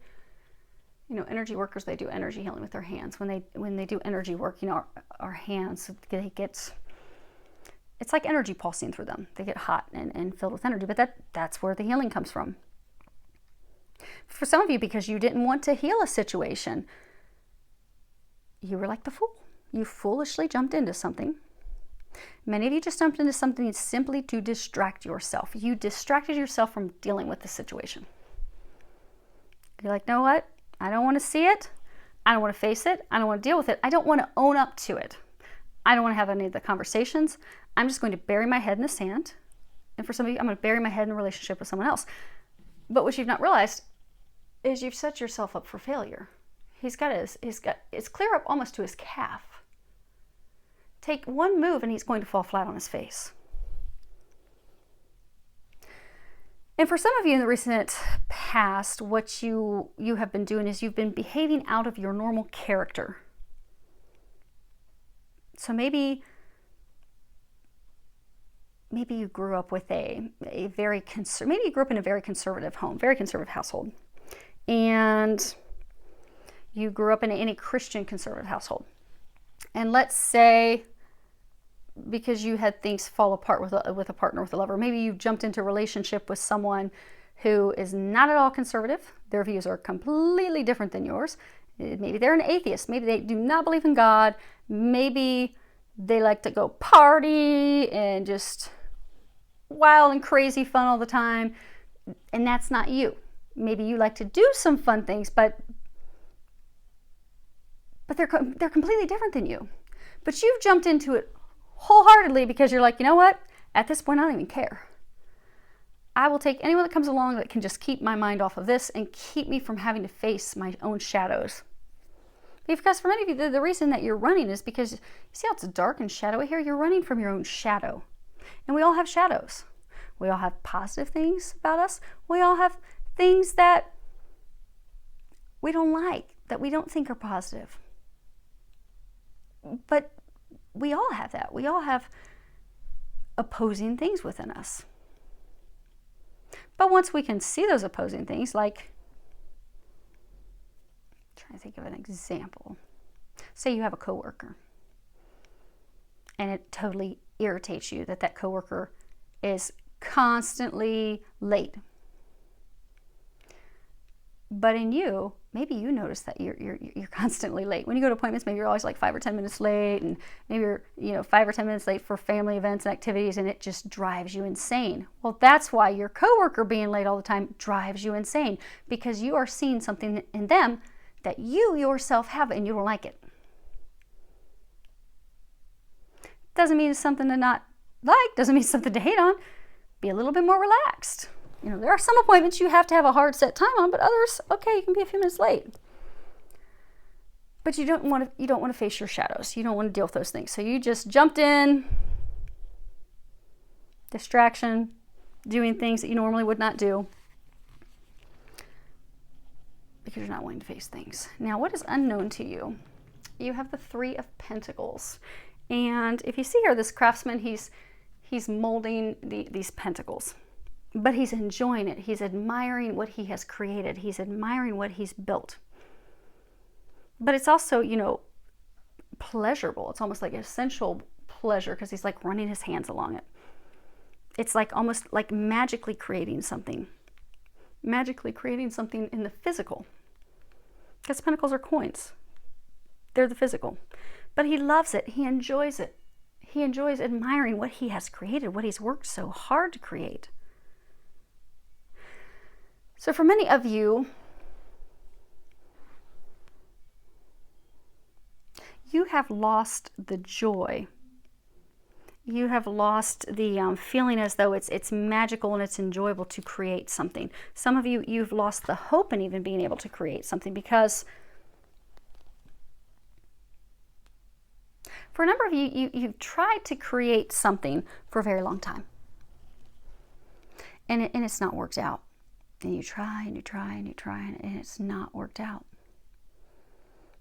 Speaker 1: Energy workers, they do energy healing with their hands. When they do energy work, our hands, it's like energy pulsing through them. They get hot and filled with energy, but that's where the healing comes from. For some of you, because you didn't want to heal a situation, you were like the Fool. You foolishly jumped into something. Many of you just jumped into something simply to distract yourself. You distracted yourself from dealing with the situation. You're like, know what? I don't want to see it. I don't want to face it. I don't want to deal with it. I don't want to own up to it. I don't want to have any of the conversations. I'm just going to bury my head in the sand. And for some of you, I'm going to bury my head in a relationship with someone else. But what you've not realized is you've set yourself up for failure. It's clear up almost to his calf. Take one move and he's going to fall flat on his face. And for some of you in the recent past, what you have been doing is you've been behaving out of your normal character. So maybe you grew up with maybe you grew up in a very conservative home, very conservative household. and you grew up in a Christian conservative household. And let's say, because you had things fall apart with a partner, with a lover, maybe you jumped into a relationship with someone who is not at all conservative. Their views are completely different than yours. Maybe they're an atheist. Maybe they do not believe in God. Maybe they like to go party and just wild and crazy fun all the time. And that's not you. Maybe you like to do some fun things, but they're completely different than you. But you've jumped into it wholeheartedly because you're like, you know what? At this point, I don't even care. I will take anyone that comes along that can just keep my mind off of this and keep me from having to face my own shadows. Because for many of you, the reason that you're running is because, you see how it's dark and shadowy here? You're running from your own shadow. And we all have shadows. We all have positive things about us. We all have things that we don't like, that we don't think are positive. But we all have that. We all have opposing things within us. But once we can see those opposing things, like, I'm trying to think of an example. Say you have a coworker, and it totally irritates you that coworker is constantly late. But in you, maybe you notice that you're constantly late. When you go to appointments, maybe you're always like 5 or 10 minutes late, and maybe you're 5 or 10 minutes late for family events and activities, and it just drives you insane. Well, that's why your coworker being late all the time drives you insane, because you are seeing something in them that you yourself have and you don't like it. Doesn't mean it's something to not like, doesn't mean it's something to hate on. Be a little bit more relaxed. There are some appointments you have to have a hard set time on, but others, okay, you can be a few minutes late. But you don't want to face your shadows. You don't want to deal with those things. So you just jumped in, distraction, doing things that you normally would not do because you're not willing to face things. Now, what is unknown to you? You have the 3 of Pentacles. And if you see here, this craftsman, he's molding these pentacles. But he's enjoying it. He's admiring what he has created. He's admiring what he's built. But it's also, pleasurable. It's almost like essential pleasure because he's like running his hands along it. It's like almost like magically creating something. Magically creating something in the physical. Because pentacles are coins. They're the physical. But he loves it. He enjoys it. He enjoys admiring what he has created, what he's worked so hard to create. So for many of you, you have lost the joy. You have lost the feeling as though it's magical and it's enjoyable to create something. Some of you, you've lost the hope in even being able to create something because for a number of you, you've tried to create something for a very long time. And it's not worked out. And you try and you try and you try and it's not worked out.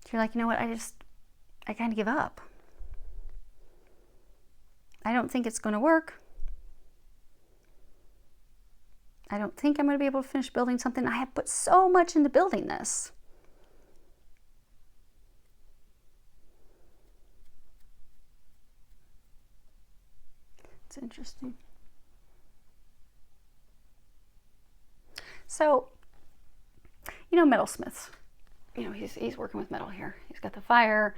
Speaker 1: So you're like, you know what, I kind of give up. I don't think it's going to work. I don't think I'm going to be able to finish building something. I have put so much into building this. It's interesting. So, metalsmiths, he's working with metal here. He's got the fire,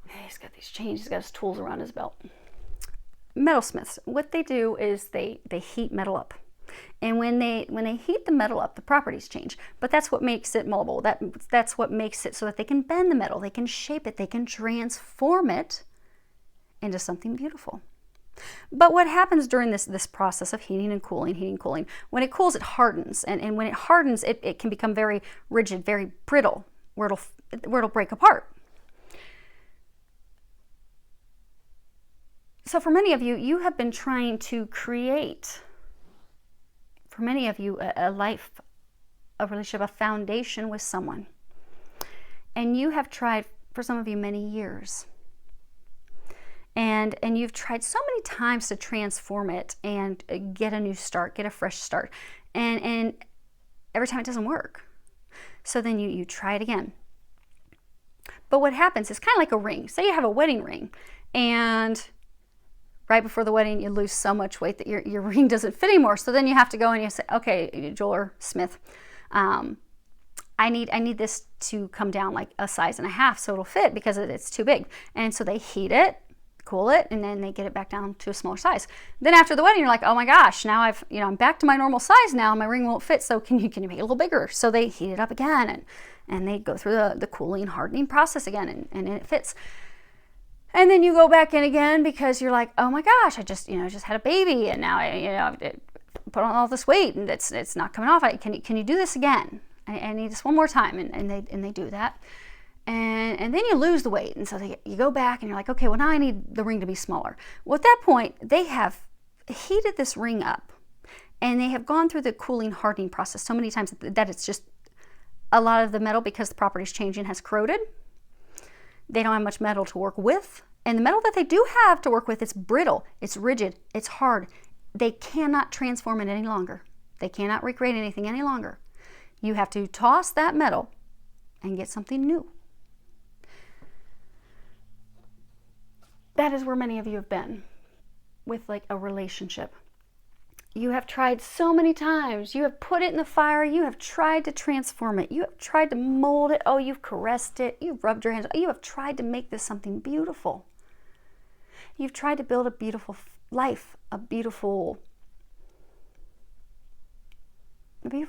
Speaker 1: he's got these chains, he's got his tools around his belt. Metalsmiths, what they do is they heat metal up. And when they heat the metal up, the properties change. But that's what makes it malleable. That's what makes it so that they can bend the metal, they can shape it, they can transform it into something beautiful. But what happens during this process of heating and cooling, when it cools, it hardens. And when it hardens, it can become very rigid, very brittle, where it'll break apart. So for many of you, you have been trying to create, for many of you, a life, a relationship, a foundation with someone. And you have tried, for some of you, many years. And you've tried so many times to transform it and get a new start, get a fresh start. And every time it doesn't work. So then you try it again. But what happens is kind of like a ring. Say you have a wedding ring, and right before the wedding, you lose so much weight that your ring doesn't fit anymore. So then you have to go and you say, okay, jeweler Smith, I need this to come down like a size and a half so it'll fit because it's too big. And so they heat it, cool it, and then they get it back down to a smaller size. Then after the wedding, you're like, oh my gosh, now I'm back to my normal size now. My ring won't fit. So can you make it a little bigger? So they heat it up again, and they go through the cooling, hardening process again, and it fits. And then you go back in again because you're like, oh my gosh, I just had a baby, and now I put on all this weight, and it's not coming off. Can you do this again? I need this one more time, and they do that. And then you lose the weight, and so you go back and you're like, okay, well now I need the ring to be smaller. Well, at that point, they have heated this ring up, and they have gone through the cooling, hardening process so many times that it's just a lot of the metal, because the property's changing, has corroded. They don't have much metal to work with, and the metal that they do have to work with, it's brittle, it's rigid, it's hard. They cannot transform it any longer. They cannot recreate anything any longer. You have to toss that metal and get something new. That is where many of you have been with like a relationship. You have tried so many times. You have put it in the fire. You have tried to transform it. You have tried to mold it. Oh, you've caressed it. You've rubbed your hands. You have tried to make this something beautiful. You've tried to build a beautiful life, a beautiful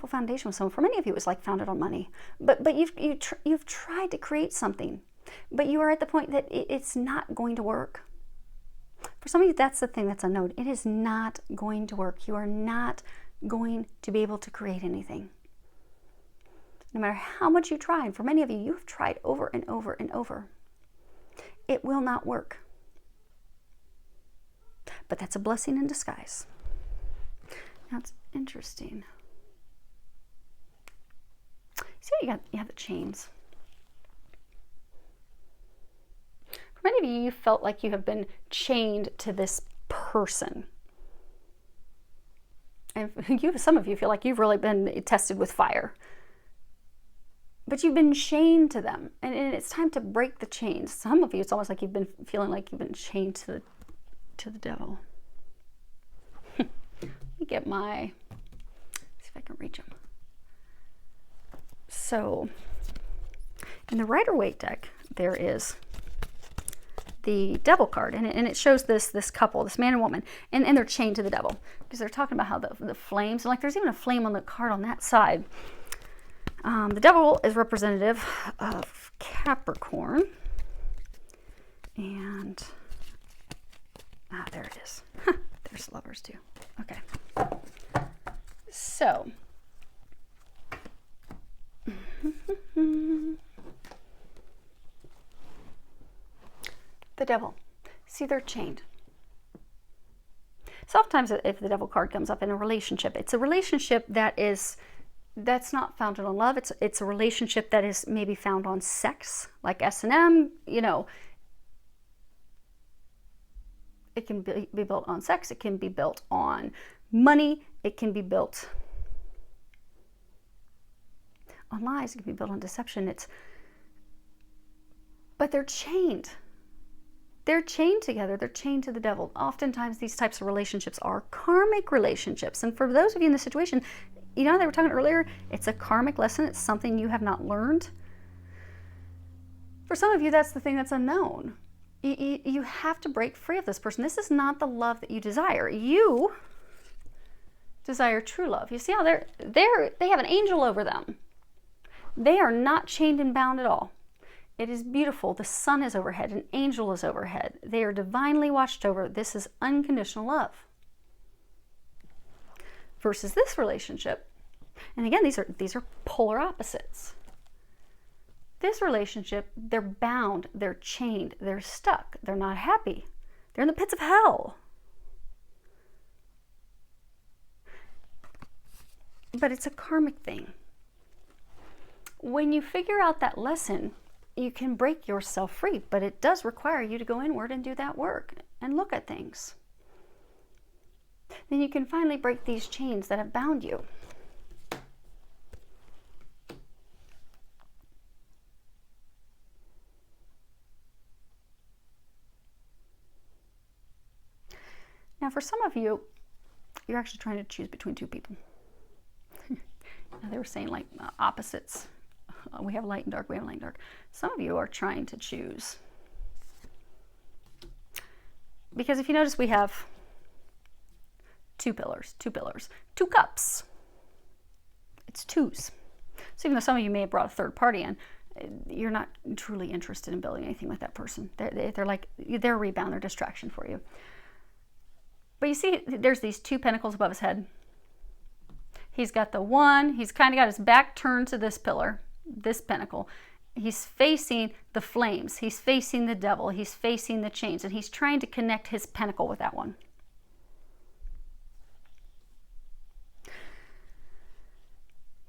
Speaker 1: foundation with someone. For many of you, it was like founded on money. But you've tried to create something. But you are at the point that it's not going to work. For some of you, that's the thing that's unknown. It is not going to work. You are not going to be able to create anything. No matter how much you try, and for many of you, you've tried over and over and over. It will not work. But that's a blessing in disguise. Now it's interesting. See how you have the chains. Many of you felt like you have been chained to this person. And some of you feel like you've really been tested with fire. But you've been chained to them. And it's time to break the chains. Some of you, it's almost like you've been feeling like you've been chained to the devil. Let me get see if I can reach them. So, in the Rider-Waite deck, there is the devil card, and it shows this couple, this man and woman, and they're chained to the devil, because they're talking about how the flames, and like there's even a flame on the card on that side. The devil is representative of Capricorn, and there it is. There's lovers too. Okay, so the devil. See, they're chained. So oftentimes if the devil card comes up in a relationship, it's a relationship that's not founded on love. It's a relationship that is maybe found on sex, like S&M, It can be built on sex. It can be built on money. It can be built on lies. It can be built on deception. But they're chained. They're chained together. They're chained to the devil. Oftentimes these types of relationships are karmic relationships. And for those of you in this situation, they were talking earlier, it's a karmic lesson. It's something you have not learned. For some of you, that's the thing that's unknown. You have to break free of this person. This is not the love that you desire. You desire true love. You see how they have an angel over them. They are not chained and bound at all. It is beautiful. The sun is overhead. An angel is overhead. They are divinely watched over. This is unconditional love. Versus this relationship. And again, these are polar opposites. This relationship, they're bound, they're chained, they're stuck, they're not happy. They're in the pits of hell. But it's a karmic thing. When you figure out that lesson, you can break yourself free, but it does require you to go inward and do that work and look at things. Then you can finally break these chains that have bound you. Now, for some of you, you're actually trying to choose between two people. They were saying like opposites. We have light and dark, we have light and dark. Some of you are trying to choose. Because if you notice, we have two pillars, two cups. It's twos. So even though some of you may have brought a third party in, you're not truly interested in building anything with that person. They're like, they're a rebound, they're a distraction for you. But you see, there's these two pentacles above his head. He's got the one, he's kind of got his back turned to this pillar, this pentacle. He's facing the flames, he's facing the devil, he's facing the chains, and he's trying to connect his pentacle with that one.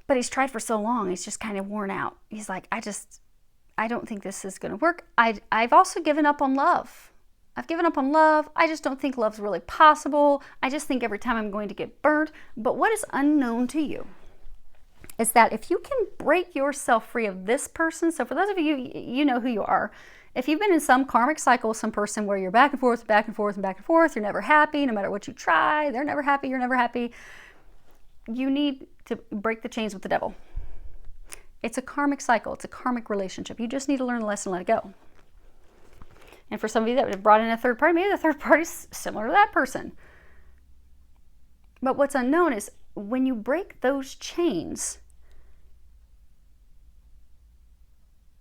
Speaker 1: But he's tried for so long, he's just kind of worn out. He's like, I don't think this is going to work. I've also given up on love. I've given up on love. I just don't think love's really possible. I just think every time I'm going to get burned. But what is unknown to you is that if you can break yourself free of this person, so for those of you, you know who you are. If you've been in some karmic cycle with some person where you're back and forth, back and forth, and back and forth, you're never happy, no matter what you try, they're never happy, you're never happy, you need to break the chains with the devil. It's a karmic cycle. It's a karmic relationship. You just need to learn the lesson and let it go. And for some of you that would have brought in a third party, maybe the third party is similar to that person. But what's unknown is when you break those chains,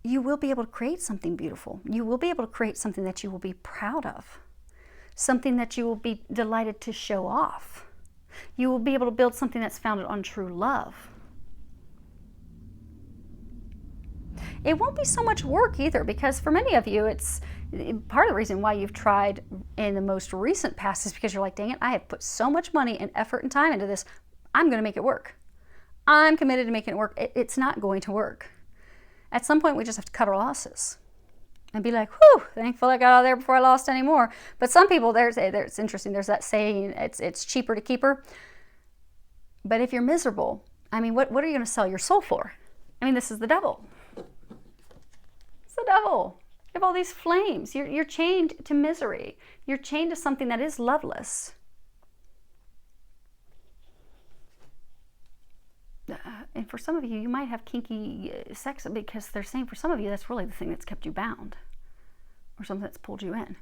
Speaker 1: you will be able to create something beautiful. You will be able to create something that you will be proud of, something that you will be delighted to show off. You will be able to build something that's founded on true love. It won't be so much work either, because for many of you, it's part of the reason why you've tried in the most recent past is because you're like, dang it, I have put so much money and effort and time into this. I'm going to make it work. I'm committed to making it work. It's not going to work. At some point, we just have to cut our losses and be like, whew, thankful I got out of there before I lost any more. But some people, it's interesting, there's that saying, it's cheaper to keep her. But if you're miserable, I mean, what are you going to sell your soul for? I mean, this is the devil. It's the devil. You have all these flames. You're chained to misery. You're chained to something that is loveless. And for some of you, you might have kinky sex because they're saying for some of you, that's really the thing that's kept you bound or something that's pulled you in.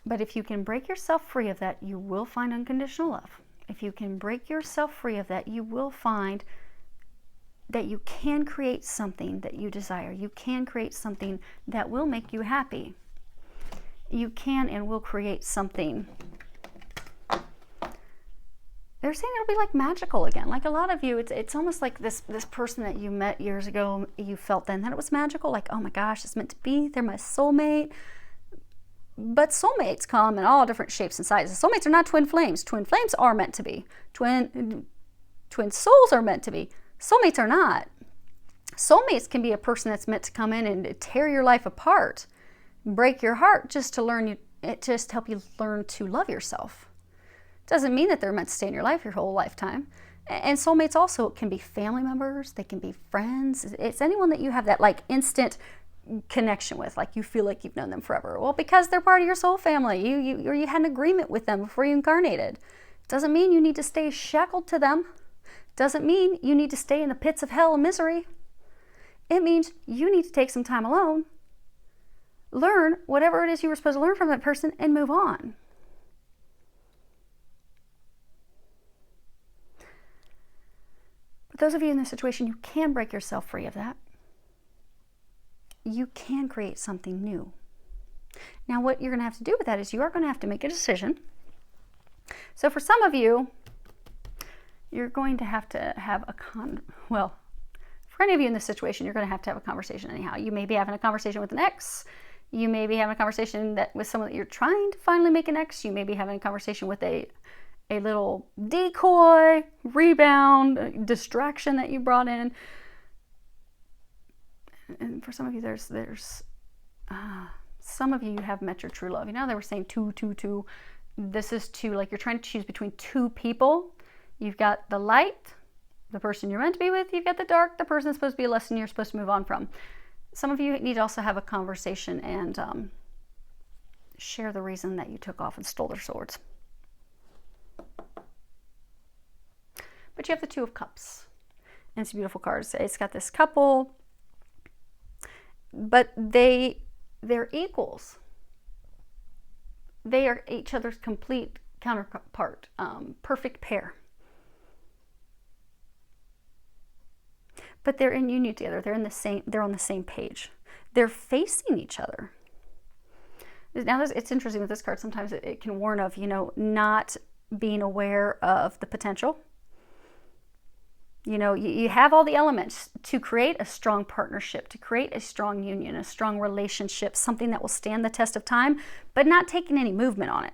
Speaker 1: But if you can break yourself free of that, you will find unconditional love. If you can break yourself free of that, you will find that you can create something that you desire. You can create something that will make you happy. You can and will create something. They're saying it'll be like magical again. Like a lot of you, it's almost like this person that you met years ago, you felt then that it was magical. Like, oh my gosh, it's meant to be. They're my soulmate. But soulmates come in all different shapes and sizes. Soulmates are not twin flames. Twin flames are meant to be. Twin souls are meant to be. Soulmates are not. Soulmates can be a person that's meant to come in and tear your life apart, break your heart just to help you learn to love yourself. Doesn't mean that they're meant to stay in your life your whole lifetime. And soulmates also can be family members. They can be friends. It's anyone that you have that like instant connection with, like you feel like you've known them forever. Well, because they're part of your soul family. You had an agreement with them before you incarnated. Doesn't mean you need to stay shackled to them. Doesn't mean you need to stay in the pits of hell and misery. It means you need to take some time alone, learn whatever it is you were supposed to learn from that person, and move on. But those of you in this situation, you can break yourself free of that. You can create something new. Now, what you're going to have to do with that is you are going to have to make a decision. So for some of you, you're going to have for any of you in this situation, you're going to have a conversation anyhow. You may be having a conversation with an ex. You may be having a conversation with someone that you're trying to finally make an ex. You may be having a conversation with a little decoy, rebound, distraction that you brought in. And for some of you, some of you have met your true love. You know, they were saying two. This is two, like you're trying to choose between two people. You've got the light, the person you're meant to be with. You've got the dark, the person that's supposed to be a lesson you're supposed to move on from. Some of you need to also have a conversation and share the reason that you took off and stole their swords. But you have the Two of Cups. And it's a beautiful card. It's got this couple, but they're equals. They are each other's complete counterpart, perfect pair. But they're in union together. They're on the same page. They're facing each other. Now, it's interesting with this card. Sometimes it can warn of, not being aware of the potential. You have all the elements to create a strong partnership, to create a strong union, a strong relationship, something that will stand the test of time, but not taking any movement on it.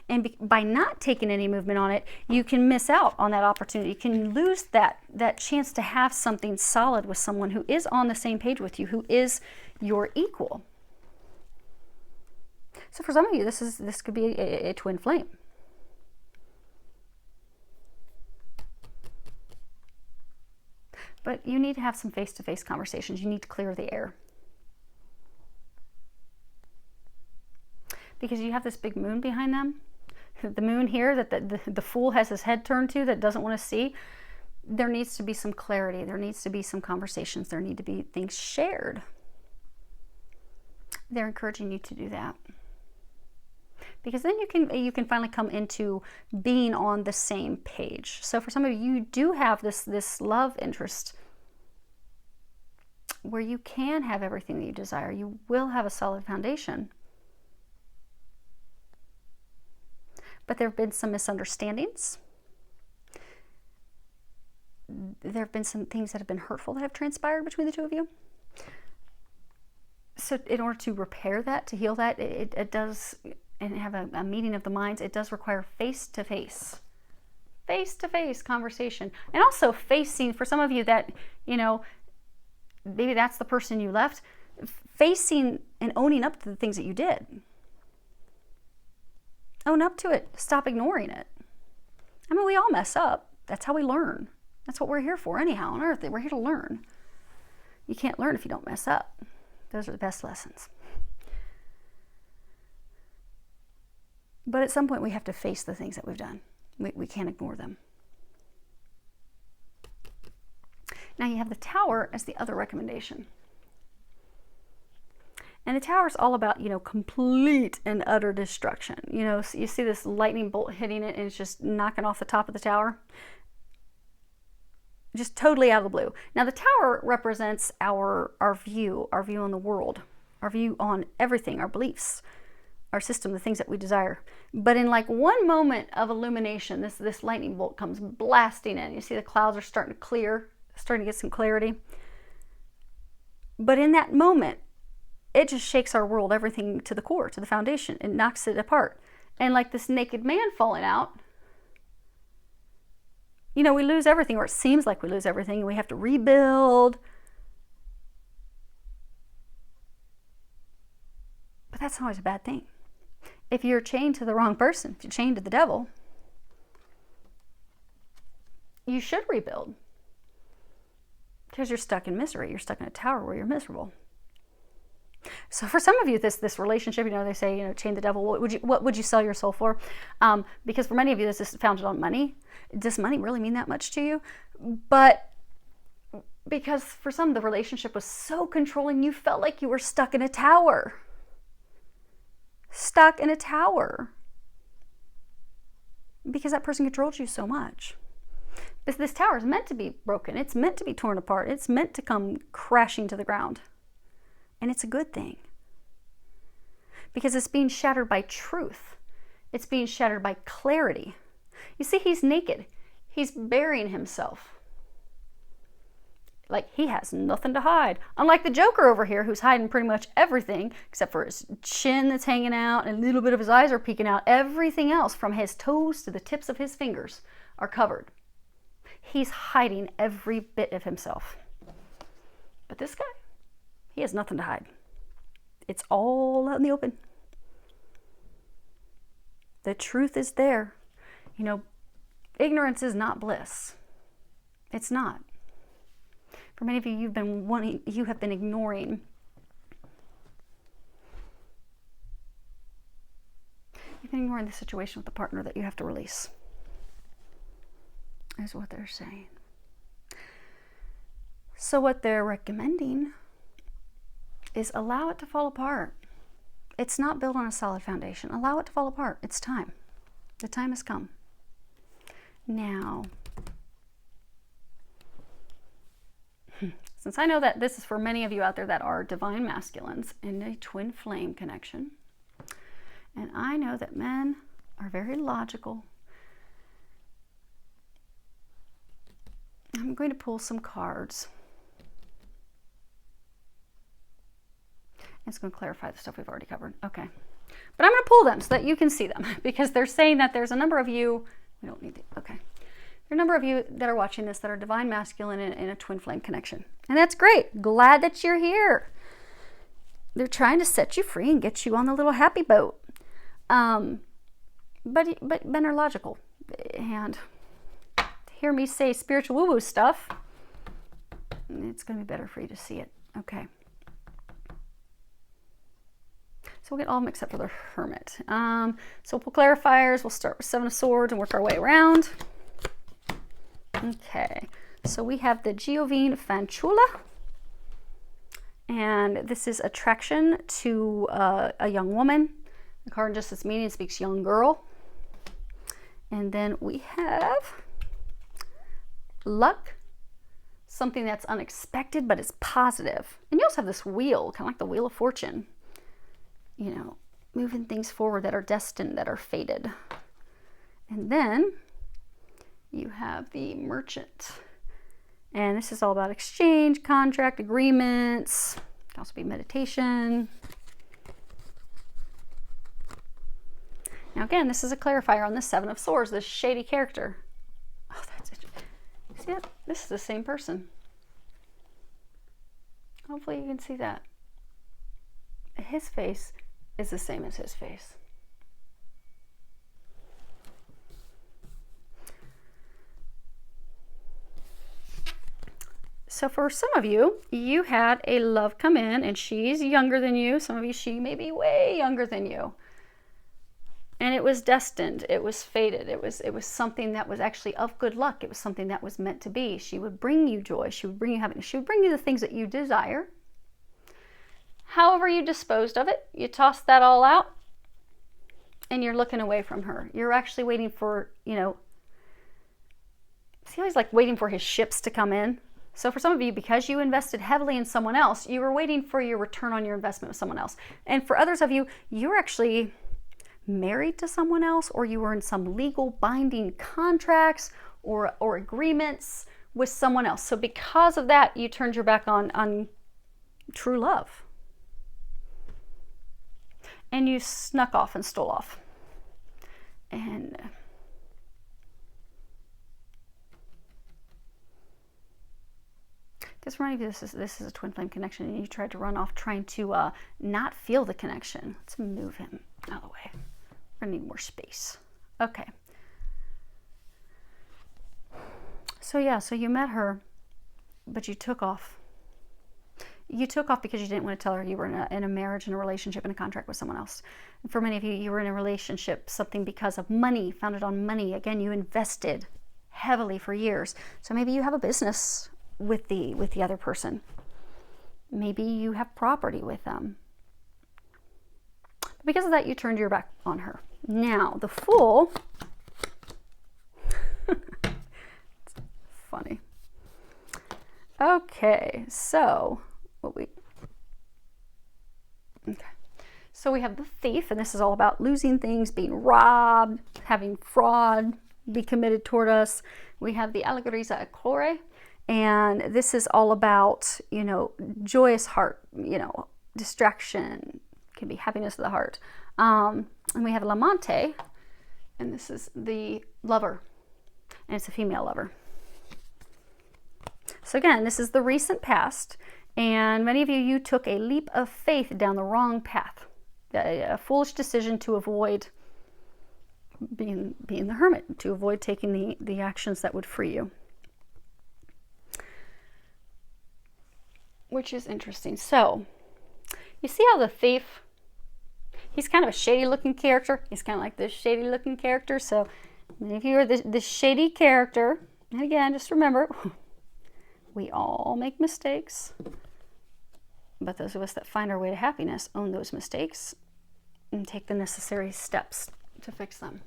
Speaker 1: And by not taking any movement on it, you can miss out on that opportunity. You can lose that chance to have something solid with someone who is on the same page with you, who is your equal. So for some of you, this could be a twin flame. But you need to have some face-to-face conversations. You need to clear the air. Because you have this big moon behind them. The moon here that the fool has his head turned to, that doesn't want to see. There needs to be some clarity. There needs to be some conversations. There need to be things shared. They're encouraging you to do that. Because then you can finally come into being on the same page. So for some of you do have this love interest where you can have everything that you desire. You will have a solid foundation. But there have been some misunderstandings. There have been some things that have been hurtful that have transpired between the two of you. So in order to repair that, to heal that, it does, and have a meeting of the minds, it does require face-to-face conversation. And also facing, for some of you that, maybe that's the person you left, facing and owning up to the things that you did. Own up to it. Stop ignoring it. I mean, we all mess up. That's how we learn. That's what we're here for anyhow on earth. We're here to learn. You can't learn if you don't mess up. Those are the best lessons. But at some point we have to face the things that we've done. We can't ignore them. Now you have the Tower as the other recommendation. And the Tower is all about, complete and utter destruction. So you see this lightning bolt hitting it and it's just knocking off the top of the tower. Just totally out of the blue. Now the Tower represents our view on the world, our view on everything, our beliefs, our system, the things that we desire. But in like one moment of illumination, this lightning bolt comes blasting in. You see the clouds are starting to clear, starting to get some clarity. But in that moment, it just shakes our world, everything to the core, to the foundation. It knocks it apart. And like this naked man falling out, we lose everything, or it seems like we lose everything, and we have to rebuild. But that's not always a bad thing. If you're chained to the wrong person, if you're chained to the devil, you should rebuild. Because you're stuck in misery. You're stuck in a tower where you're miserable. So for some of you, this relationship, they say, chain the devil. What would you sell your soul for? Because for many of you, this is founded on money. Does money really mean that much to you? But because for some, the relationship was so controlling, you felt like you were stuck in a tower. Stuck in a tower. Because that person controlled you so much. This tower is meant to be broken. It's meant to be torn apart. It's meant to come crashing to the ground. And it's a good thing. Because it's being shattered by truth. It's being shattered by clarity. You see, he's naked. He's burying himself. Like he has nothing to hide. Unlike the Joker over here, who's hiding pretty much everything, except for his chin that's hanging out and a little bit of his eyes are peeking out. Everything else, from his toes to the tips of his fingers, are covered. He's hiding every bit of himself. But this guy, he has nothing to hide. It's all out in the open. The truth is there. Ignorance is not bliss. It's not. For many of you, you have been ignoring You've been ignoring the situation with the partner that you have to release, is what they're saying. So what they're recommending is allow it to fall apart. It's not built on a solid foundation. Allow it to fall apart. It's time. The time has come. Now, since I know that this is for many of you out there that are divine masculines in a twin flame connection, and I know that men are very logical, I'm going to pull some cards. It's going to clarify the stuff we've already covered. Okay. But I'm going to pull them so that you can see them, because they're saying that there's a number of you, we don't need the, okay. There are a number of you that are watching this that are divine masculine in a twin flame connection. And that's great. Glad that you're here. They're trying to set you free and get you on the little happy boat. But men are logical. And hear me say spiritual woo-woo stuff, it's going to be better for you to see it. Okay. So we'll get all of them except for the Hermit. So we'll pull clarifiers. We'll start with Seven of Swords and work our way around. Okay. So we have the Giovine Fanciulla. And this is attraction to a young woman. The card just its meaning speaks young girl. And then we have luck. Something that's unexpected, but it's positive. And you also have this wheel, kind of like the Wheel of Fortune. You know, moving things forward that are destined, that are fated. And then you have the Merchant. And this is all about exchange, contract, agreements. It can also be meditation. Now again, this is a clarifier on the Seven of Swords, this shady character. Oh, that's it. See that? This is the same person. Hopefully you can see that. His face is the same as his face. So for some of you, you had a love come in and she's younger than you. Some of you, she may be way younger than you. And it was destined. It was fated. It was something that was actually of good luck. It was something that was meant to be. She would bring you joy. She would bring you happiness. She would bring you the things that you desire. However you disposed of it, you tossed that all out and you're looking away from her. You're actually waiting for, you know, see how he's like waiting for his ships to come in? So for some of you, because you invested heavily in someone else, you were waiting for your return on your investment with someone else. And for others of you, you're actually married to someone else, or you were in some legal binding contracts or agreements with someone else. So because of that, you turned your back on true love. And you snuck off and stole off. And because for many of you, this is a twin flame connection, and you tried to run off trying to not feel the connection. Let's move him out of the way. We're gonna need more space. Okay. So yeah, so you met her, but you took off. You took off because you didn't want to tell her you were in a marriage, in a relationship, in a contract with someone else. And for many of you, you were in a relationship, something because of money, founded on money. Again, you invested heavily for years. So maybe you have a business with the other person. Maybe you have property with them. But because of that, you turned your back on her. Now, the Fool. It's funny. Okay, so So we have the Thief, and this is all about losing things, being robbed, having fraud be committed toward us. We have the Allegoriza Core, and this is all about, you know, joyous heart, you know, distraction, can be happiness of the heart. And we have L'Amante, and this is the lover, and it's a female lover. So again, this is the recent past, and many of you took a leap of faith down the wrong path, a foolish decision to avoid being the hermit, to avoid taking the actions that would free you. Which is interesting. So, you see how the Thief, He's kind of a shady looking character. He's kind of like this shady looking character. So if you are this shady character, and again, just remember, we all make mistakes. But those of us that find our way to happiness own those mistakes and take the necessary steps to fix them.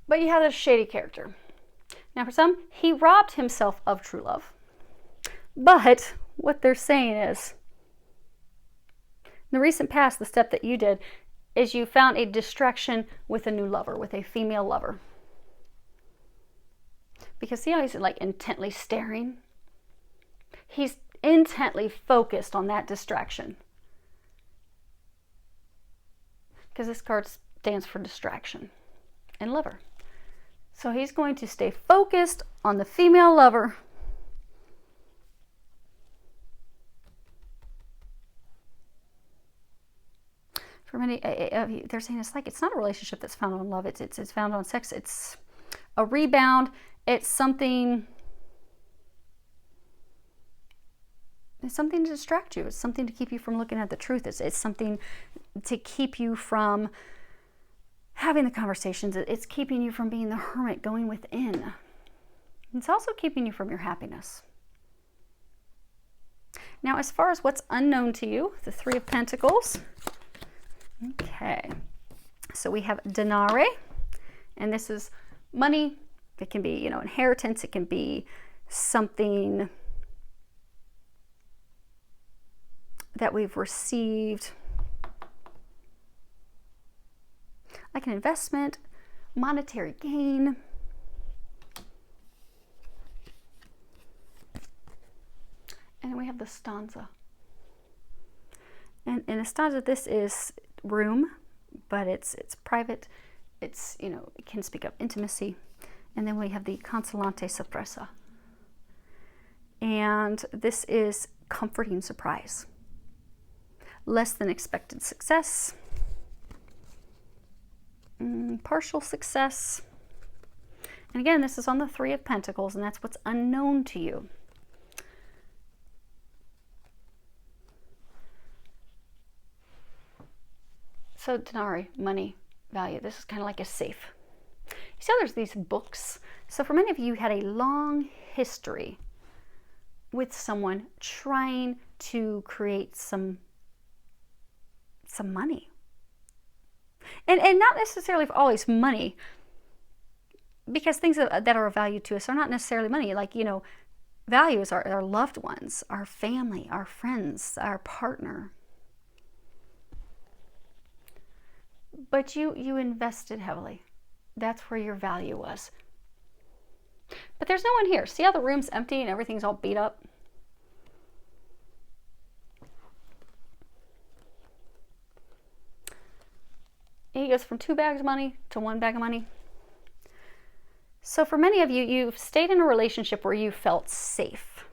Speaker 1: But you have this shady character. Now for some, he robbed himself of true love. But what they're saying is, in the recent past, the step that you did is you found a distraction with a new lover, with a female lover. Because see how he's like intently staring? He's intently focused on that distraction. Because this card stands for distraction and lover. So he's going to stay focused on the female lover. For many, they're saying it's like, it's not a relationship that's found on love. It's found on sex. It's a rebound. It's something to distract you. It's something to keep you from looking at the truth. It's something to keep you from having the conversations. It's keeping you from being the hermit, going within. It's also keeping you from your happiness. Now, as far as what's unknown to you, the Three of Pentacles. Okay. So we have denare, and this is money. It can be, inheritance. It can be something that we've received, like an investment, monetary gain. And then we have the stanza. And in a stanza, this is room, but it's private. It's, it can speak of intimacy. And then we have the consolante sorpresa. And this is comforting surprise. Less than expected success. Partial success. And again, this is on the Three of Pentacles, and that's what's unknown to you. So denare, money, value. This is kind of like a safe. You see how there's these books? So for many of you, you had a long history with someone trying to create some money. And not necessarily always money, because things that are of value to us are not necessarily money. Like, value is our loved ones, our family, our friends, our partner. But you invested heavily. That's where your value was. But there's no one here. See how the room's empty and everything's all beat up? He goes from 2 bags of money to 1 bag of money. So for many of you, you've stayed in a relationship where you felt safe.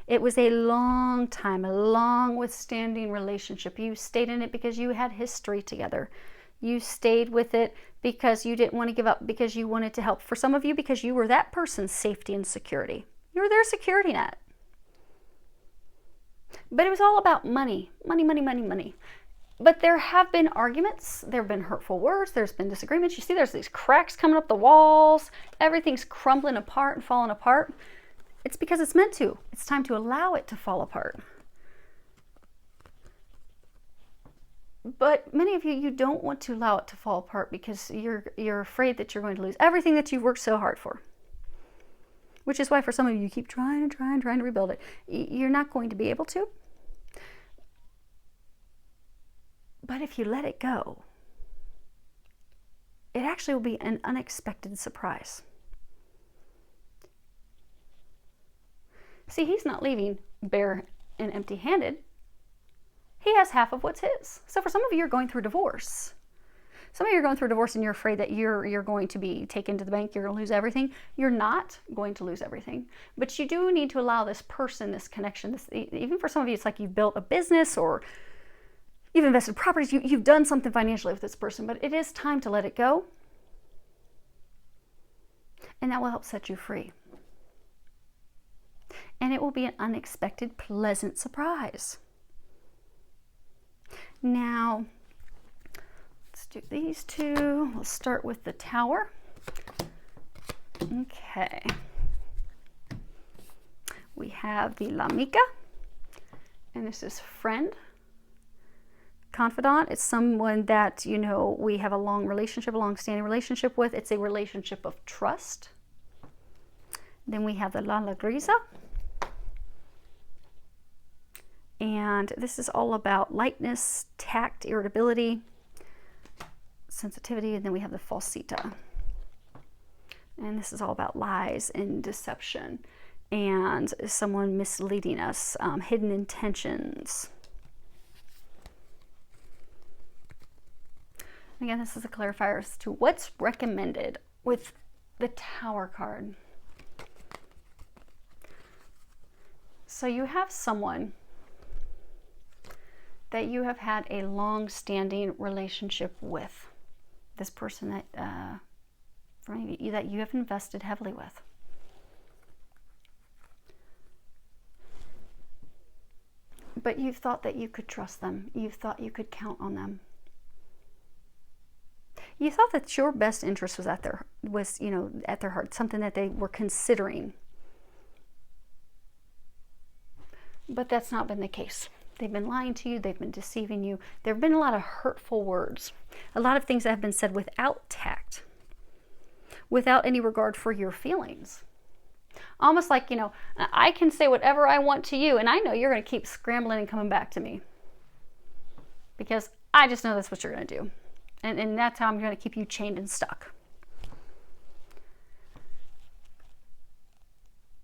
Speaker 1: It was a long time, a long withstanding relationship. You stayed in it because you had history together. You stayed with it because you didn't want to give up, because you wanted to help. For some of you, because you were that person's safety and security. You were their security net. But it was all about money. Money, money, money, money. But there have been arguments, there have been hurtful words, there's been disagreements. You see there's these cracks coming up the walls, everything's crumbling apart and falling apart. It's because it's meant to. It's time to allow it to fall apart. But many of you, you don't want to allow it to fall apart because you're afraid that you're going to lose everything that you've worked so hard for. Which is why for some of you, you keep trying to rebuild it. You're not going to be able to. But if you let it go, it actually will be an unexpected surprise. See, he's not leaving bare and empty-handed. He has half of what's his. So for some of you, you're going through divorce. Some of you are going through divorce and you're afraid that you're going to be taken to the bank, you're going to lose everything. You're not going to lose everything. But you do need to allow this person, this connection, even for some of you, it's like you've built a business or you've invested properties, you've done something financially with this person, but it is time to let it go. And that will help set you free. And it will be an unexpected, pleasant surprise. Now, let's do these two. We'll start with the Tower. Okay. We have the La Mica, and this is friend. Confidant, it's someone that, you know, we have a long relationship, a long-standing relationship with. It's a relationship of trust. Then we have the La Grisa. And this is all about lightness, tact, irritability, sensitivity. And then we have the Falsita. And this is all about lies and deception and someone misleading us, hidden intentions. Again, this is a clarifier as to what's recommended with the Tower card. So you have someone that you have had a long-standing relationship with. This person that, that you have invested heavily with. But you've thought that you could trust them. You've thought you could count on them. You thought that your best interest was at their heart, something that they were considering. But that's not been the case. They've been lying to you. They've been deceiving you. There have been a lot of hurtful words, a lot of things that have been said without tact, without any regard for your feelings. Almost like, you know, I can say whatever I want to you, and I know you're going to keep scrambling and coming back to me because I just know that's what you're going to do. And that's how I'm going to keep you chained and stuck.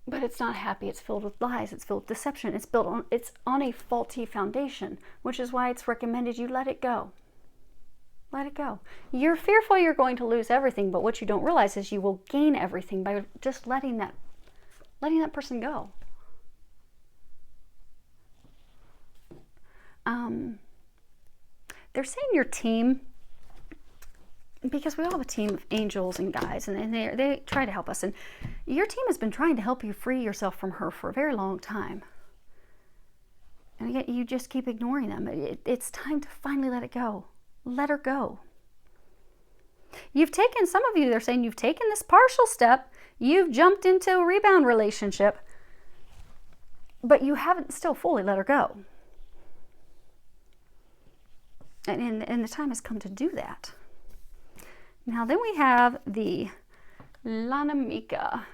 Speaker 1: But it's not happy. It's filled with lies. It's filled with deception. It's on a faulty foundation, which is why it's recommended you let it go. Let it go. You're fearful you're going to lose everything, but what you don't realize is you will gain everything by just letting that person go. They're saying your team, because we all have a team of angels and guides, and they try to help us. And your team has been trying to help you free yourself from her for a very long time. And yet you just keep ignoring them. It's time to finally let it go. Let her go. Some of you, they're saying you've taken this partial step. You've jumped into a rebound relationship, but you haven't still fully let her go. And the time has come to do that. Now then we have the Lanamika,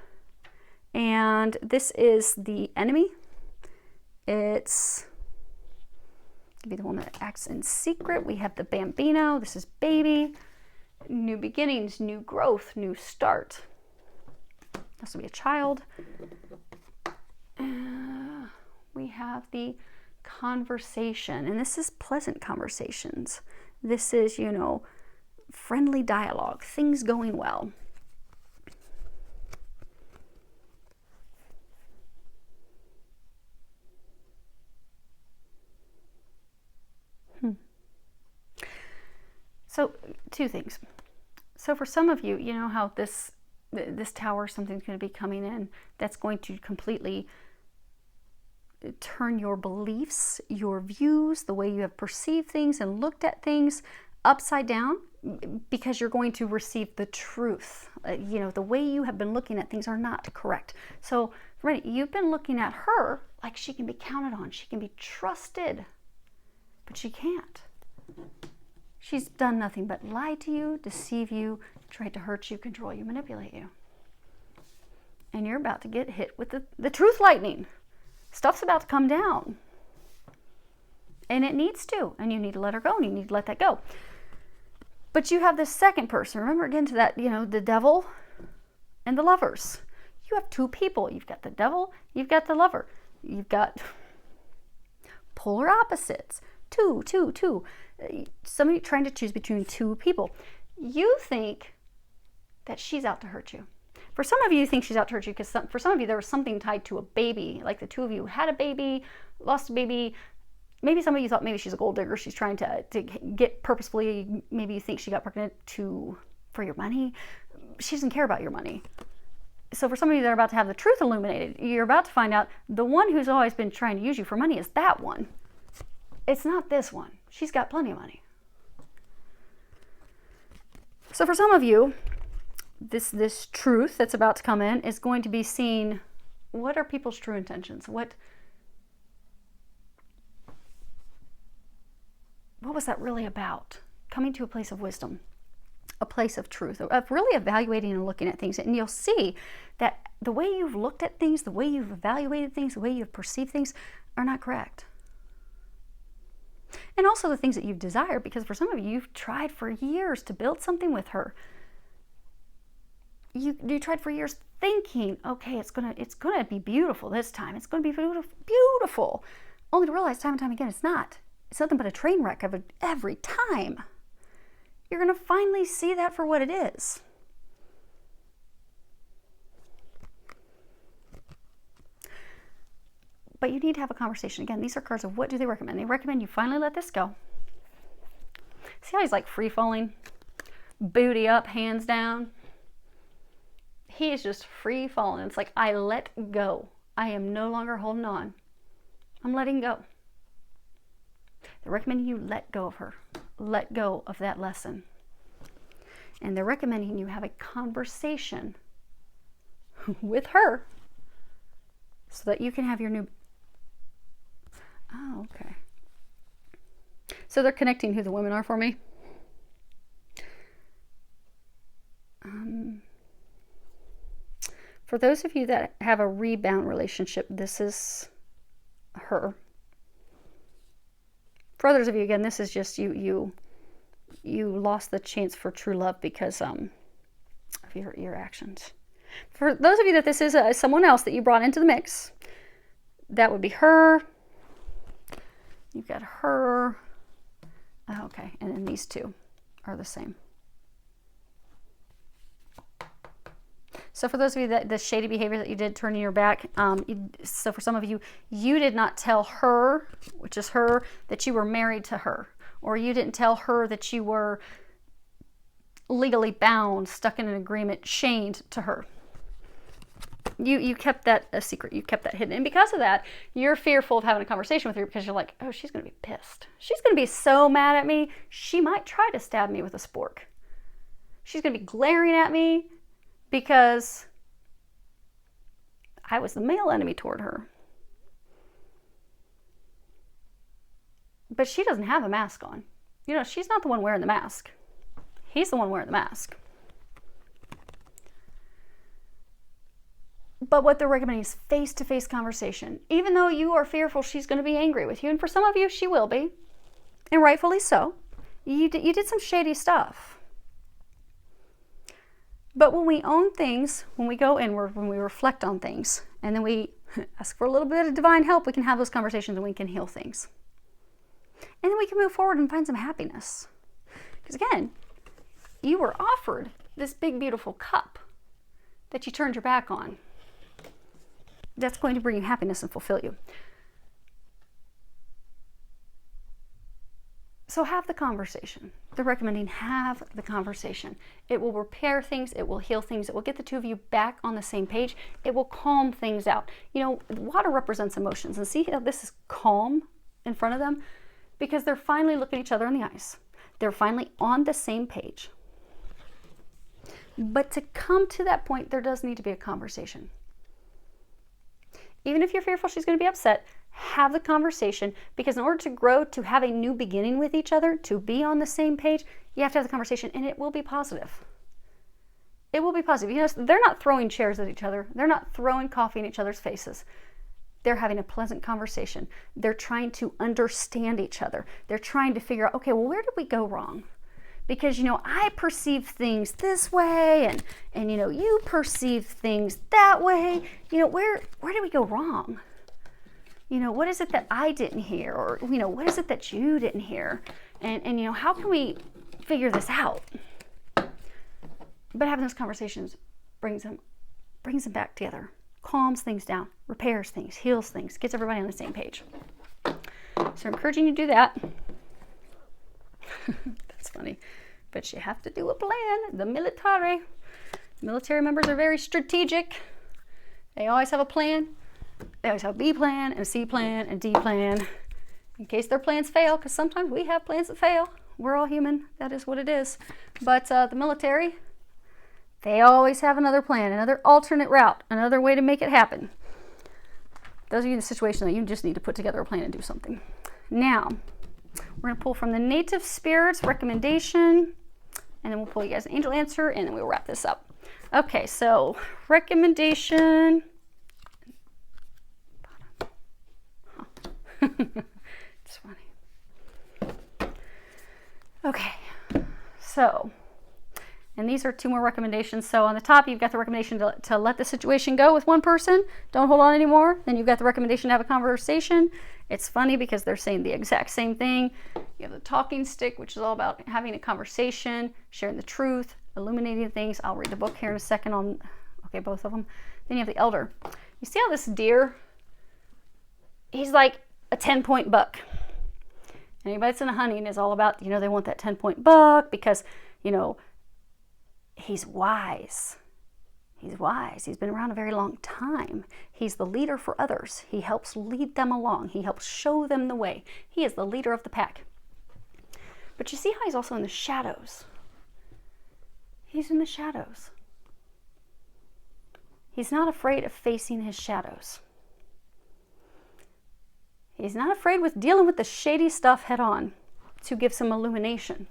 Speaker 1: and this is the enemy. It's going to be the one that acts in secret. We have the Bambino. This is baby. New beginnings, new growth, new start. This will be a child. We have the conversation, and this is pleasant conversations. This is, you know, friendly dialogue, things going well. So, two things. So for some of you, you know how this tower, something's going to be coming in that's going to completely turn your beliefs, your views, the way you have perceived things and looked at things upside down, because you're going to receive the truth. You know, the way you have been looking at things are not correct. So, you've been looking at her like she can be counted on, she can be trusted, but she can't. She's done nothing but lie to you, deceive you, tried to hurt you, control you, manipulate you. And you're about to get hit with the truth lightning. Stuff's about to come down. And it needs to. And you need to let her go, and you need to let that go. But you have this second person. Remember again to that, you know, the devil and the lovers. You have two people. You've got the devil, you've got the lover. You've got polar opposites. Two. Somebody trying to choose between two people. You think that she's out to hurt you. For some of you, you think she's out to hurt you because for some of you, there was something tied to a baby. Like the two of you had a baby, lost a baby. Maybe some of you thought maybe she's a gold digger. She's trying to get purposefully. Maybe you think she got pregnant for your money. She doesn't care about your money. So for some of you that are about to have the truth illuminated, you're about to find out the one who's always been trying to use you for money is that one. It's not this one. She's got plenty of money. So for some of you, this truth that's about to come in is going to be seeing what are people's true intentions? What was that really about? Coming to a place of wisdom, a place of truth, of really evaluating and looking at things. And you'll see that the way you've looked at things, the way you've evaluated things, the way you've perceived things are not correct. And also the things that you've desired, because for some of you, you've tried for years to build something with her. You tried for years thinking, okay, it's gonna be beautiful this time. It's gonna be beautiful. Only to realize time and time again, it's not. It's nothing but a train wreck of it every time. You're gonna finally see that for what it is. But you need to have a conversation. Again, these are cards of what do they recommend? They recommend you finally let this go. See how he's like free falling? Booty up, hands down. He is just free falling. It's like, I let go. I am no longer holding on. I'm letting go. They're recommending you let go of her. Let go of that lesson. And they're recommending you have a conversation with her so that you can have your new... Oh, okay. So they're connecting who the women are for me. For those of you that have a rebound relationship, this is her. For others of you, again, this is just you lost the chance for true love because of your actions. For those of you that this is someone else that you brought into the mix, that would be her. You've got her. Oh, okay, and then these two are the same. So for those of you that the shady behavior that you did turning your back, so for some of you, you did not tell her, which is her, that you were married to her, or you didn't tell her that you were legally bound, stuck in an agreement, chained to her. You kept that a secret. You kept that hidden. And because of that, you're fearful of having a conversation with her because you're like, oh, she's going to be pissed. She's going to be so mad at me. She might try to stab me with a spork. She's going to be glaring at me because I was the male enemy toward her. But she doesn't have a mask on. You know, she's not the one wearing the mask. He's the one wearing the mask. But what they're recommending is face-to-face conversation. Even though you are fearful she's going to be angry with you, and for some of you, she will be, and rightfully so. You did some shady stuff. But when we own things, when we go inward, when we reflect on things, and then we ask for a little bit of divine help, we can have those conversations and we can heal things. And then we can move forward and find some happiness. Because again, you were offered this big, beautiful cup that you turned your back on. That's going to bring you happiness and fulfill you. So have the conversation. They're recommending have the conversation. It will repair things. It will heal things. It will get the two of you back on the same page. It will calm things out. You know, water represents emotions. And see how this is calm in front of them? Because they're finally looking each other in the eyes. They're finally on the same page. But to come to that point, there does need to be a conversation. Even if you're fearful she's going to be upset, have the conversation, because in order to grow, to have a new beginning with each other, to be on the same page, you have to have the conversation, and it will be positive. It will be positive. You know, they're not throwing chairs at each other. They're not throwing coffee in each other's faces. They're having a pleasant conversation. They're trying to understand each other. They're trying to figure out, okay, well, where did we go wrong? Because, you know, I perceive things this way, and you know, you perceive things that way. You know, where did we go wrong? You know, what is it that I didn't hear? Or, you know, what is it that you didn't hear? And you know, how can we figure this out? But having those conversations brings them back together, calms things down, repairs things, heals things, gets everybody on the same page. So I'm encouraging you to do that. That's funny. But you have to do a plan. The military members are very strategic. They always have a plan. They always have a B plan and a C plan and D plan. in case their plans fail, because sometimes we have plans that fail. We're all human. That is what it is. But the military, they always have another plan, another alternate route, another way to make it happen. Those of you in the situation that you just need to put together a plan and do something. Now, we're going to pull from the Native Spirits recommendation, and then we'll pull you guys an angel answer, and then we'll wrap this up. Okay, so recommendation. It's funny. Okay, so, and these are 2 more recommendations. So on the top, you've got the recommendation to let the situation go with one person. Don't hold on anymore. Then you've got the recommendation to have a conversation. It's funny because they're saying the exact same thing. You have the talking stick, which is all about having a conversation, sharing the truth, illuminating things. I'll read the book here in a second on, okay, both of them. Then you have the elder. You see how this deer, he's like a 10-point buck. Anybody that's in hunting is all about, they want that 10-point buck because, he's wise. He's wise. He's been around a very long time. He's the leader for others. He helps lead them along. He helps show them the way. He is the leader of the pack. But you see how he's also in the shadows. He's in the shadows. He's not afraid of facing his shadows. He's not afraid with dealing with the shady stuff head on to give some illumination.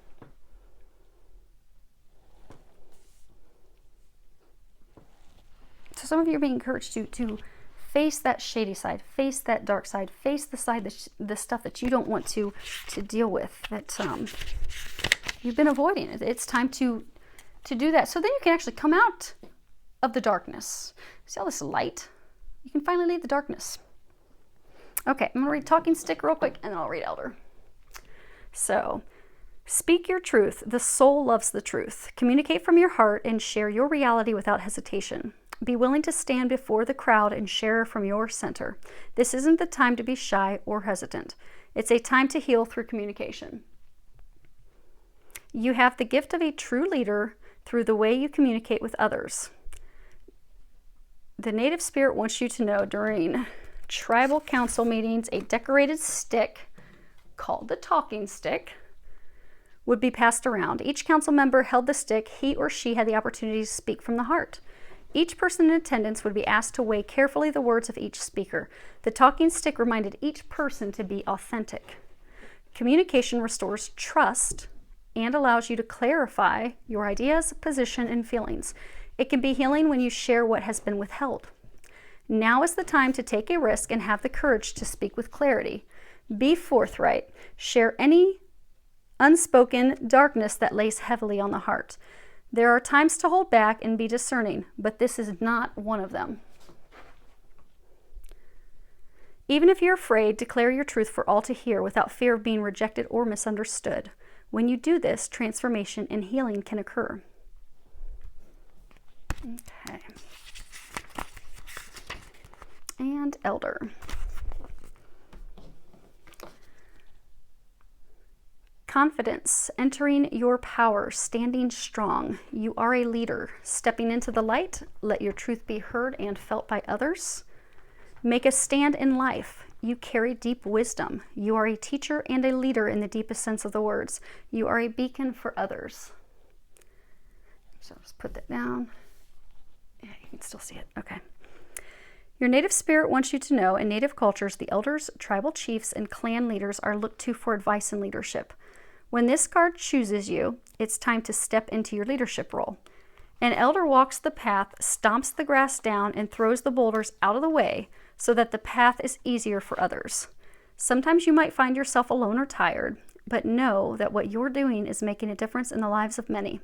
Speaker 1: So some of you are being encouraged to face that shady side, face that dark side, face the side, the stuff that you don't want to deal with, that you've been avoiding. It's time to do that. So then you can actually come out of the darkness. See all this light? You can finally leave the darkness. Okay, I'm going to read Talking Stick real quick, and then I'll read Elder. So, speak your truth. The soul loves the truth. Communicate from your heart and share your reality without hesitation. Be willing to stand before the crowd and share from your center. This isn't the time to be shy or hesitant. It's a time to heal through communication. You have the gift of a true leader through the way you communicate with others. The Native Spirit wants you to know during tribal council meetings, a decorated stick called the talking stick would be passed around. Each council member held the stick. He or she had the opportunity to speak from the heart. Each person in attendance would be asked to weigh carefully the words of each speaker. The talking stick reminded each person to be authentic. Communication restores trust and allows you to clarify your ideas, position, and feelings. It can be healing when you share what has been withheld. Now is the time to take a risk and have the courage to speak with clarity. Be forthright. Share any unspoken darkness that lays heavily on the heart. There are times to hold back and be discerning, but this is not one of them. Even if you're afraid, declare your truth for all to hear without fear of being rejected or misunderstood. When you do this, transformation and healing can occur. Okay. And Elder. Confidence, entering your power, standing strong. You are a leader. Stepping into the light, let your truth be heard and felt by others. Make a stand in life. You carry deep wisdom. You are a teacher and a leader in the deepest sense of the words. You are a beacon for others. So I'll just put that down. Yeah, you can still see it. Okay. Your Native Spirit wants you to know, in Native cultures, the elders, tribal chiefs, and clan leaders are looked to for advice and leadership. When this card chooses you, it's time to step into your leadership role. An elder walks the path, stomps the grass down, and throws the boulders out of the way so that the path is easier for others. Sometimes you might find yourself alone or tired, but know that what you're doing is making a difference in the lives of many.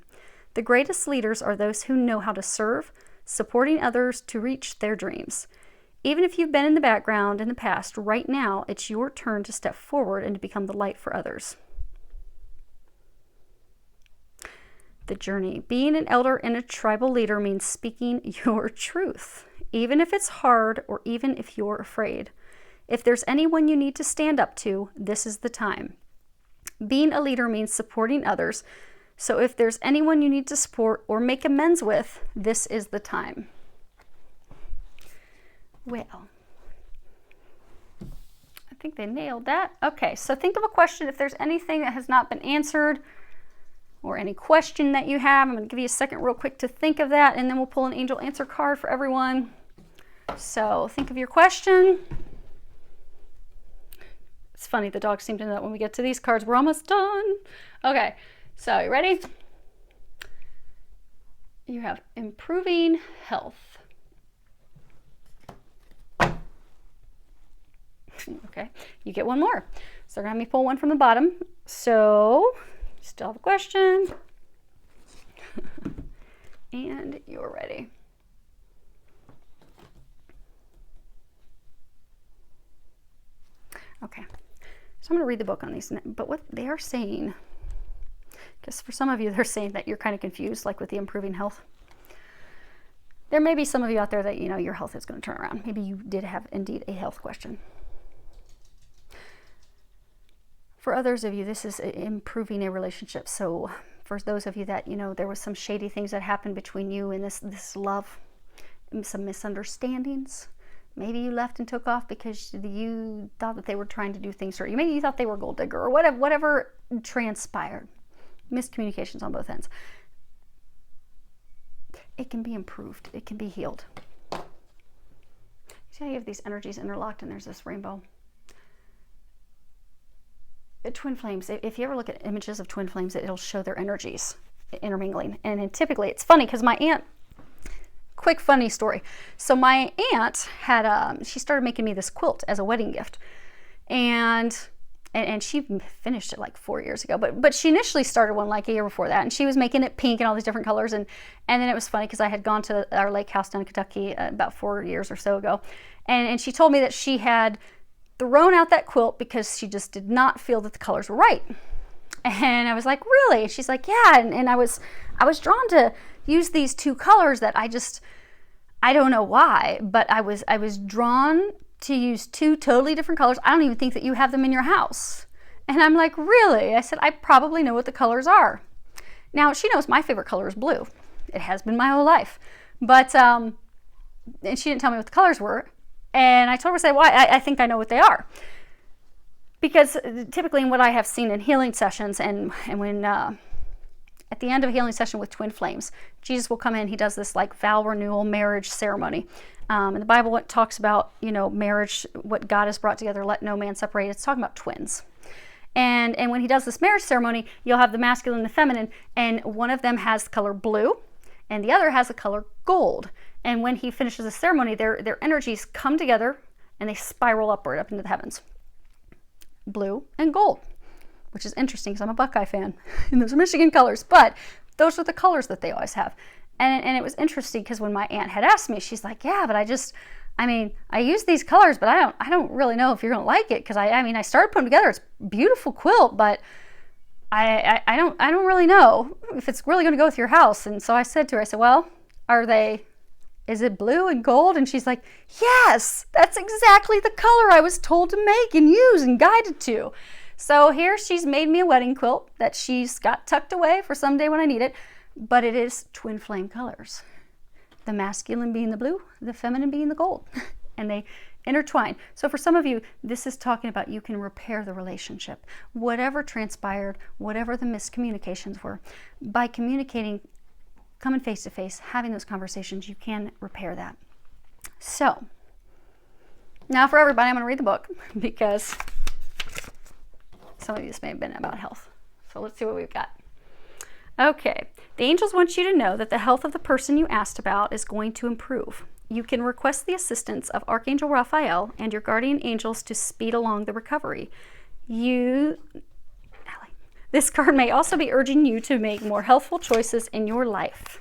Speaker 1: The greatest leaders are those who know how to serve, supporting others to reach their dreams. Even if you've been in the background in the past, right now it's your turn to step forward and to become the light for others. The journey. Being an elder and a tribal leader means speaking your truth, even if it's hard or even if you're afraid. If there's anyone you need to stand up to, this is the time. Being a leader means supporting others, so if there's anyone you need to support or make amends with, this is the time. Well, think they nailed that. Okay, so think of a question. If there's anything that has not been answered or any question that you have, I'm going to give you a second real quick to think of that, and then we'll pull an angel answer card for everyone. So think of your question. It's funny, the dogs seem to know that when we get to these cards, we're almost done. Okay, so you ready? You have improving health. Okay, you get one more. So they're gonna have me pull one from the bottom. So, still have a question. And you're ready. Okay, so I'm gonna read the book on these, but what they are saying, because for some of you, they're saying that you're kind of confused, like with the improving health. There may be some of you out there that, you know, your health is gonna turn around. Maybe you did have indeed a health question. For others of you, this is improving a relationship. So for those of you that, you know, there was some shady things that happened between you and this love, some misunderstandings. Maybe you left and took off because you thought that they were trying to do things for you. Maybe you thought they were a gold digger or whatever transpired. Miscommunications on both ends. It can be improved. It can be healed. See how you have these energies interlocked and there's this rainbow? Twin flames, if you ever look at images of twin flames, it'll show their energies intermingling. And then typically it's funny because my aunt, quick funny story. So my aunt had, she started making me this quilt as a wedding gift. And she finished it like 4 years ago. But she initially started one like a year before that. And she was making it pink and all these different colors. And then it was funny because I had gone to our lake house down in Kentucky about 4 years or so ago. And she told me that she had thrown out that quilt because she just did not feel that the colors were right. And I was like, really? And she's like, yeah. And I was drawn to use these two colors that I don't know why, but I was drawn to use two totally different colors. I don't even think that you have them in your house. And I'm like, really? I said, I probably know what the colors are. Now, she knows my favorite color is blue. It has been my whole life. But, and she didn't tell me what the colors were. And I told her, I said, well, I think I know what they are. Because typically in what I have seen in healing sessions and when at the end of a healing session with twin flames, Jesus will come in, he does this like vow renewal marriage ceremony. And the Bible talks about, you know, marriage, what God has brought together, let no man separate. It's talking about twins. And when he does this marriage ceremony, you'll have the masculine and the feminine, and one of them has the color blue and the other has the color gold. And when he finishes the ceremony, their energies come together and they spiral upward up into the heavens. Blue and gold, which is interesting because I'm a Buckeye fan and those are Michigan colors, but those are the colors that they always have. And it was interesting because when my aunt had asked me, she's like, yeah, but I use these colors, but I don't really know if you're gonna like it because I started putting them together. It's a beautiful quilt, but I don't really know if it's really gonna go with your house. And so I said to her, I said, well, is it blue and gold? And she's like, yes, that's exactly the color I was told to make and use and guided to. So here she's made me a wedding quilt that she's got tucked away for someday when I need it, but it is twin flame colors. The masculine being the blue, the feminine being the gold, and they intertwine. So for some of you, this is talking about you can repair the relationship. Whatever transpired, whatever the miscommunications were, by communicating, coming face to face, having those conversations, you can repair that. So now for everybody, I'm going to read the book because some of you, this may have been about health. So let's see what we've got. Okay, the angels want you to know that the health of the person you asked about is going to improve. You can request the assistance of Archangel Raphael and your guardian angels to speed along the recovery. This card may also be urging you to make more healthful choices in your life.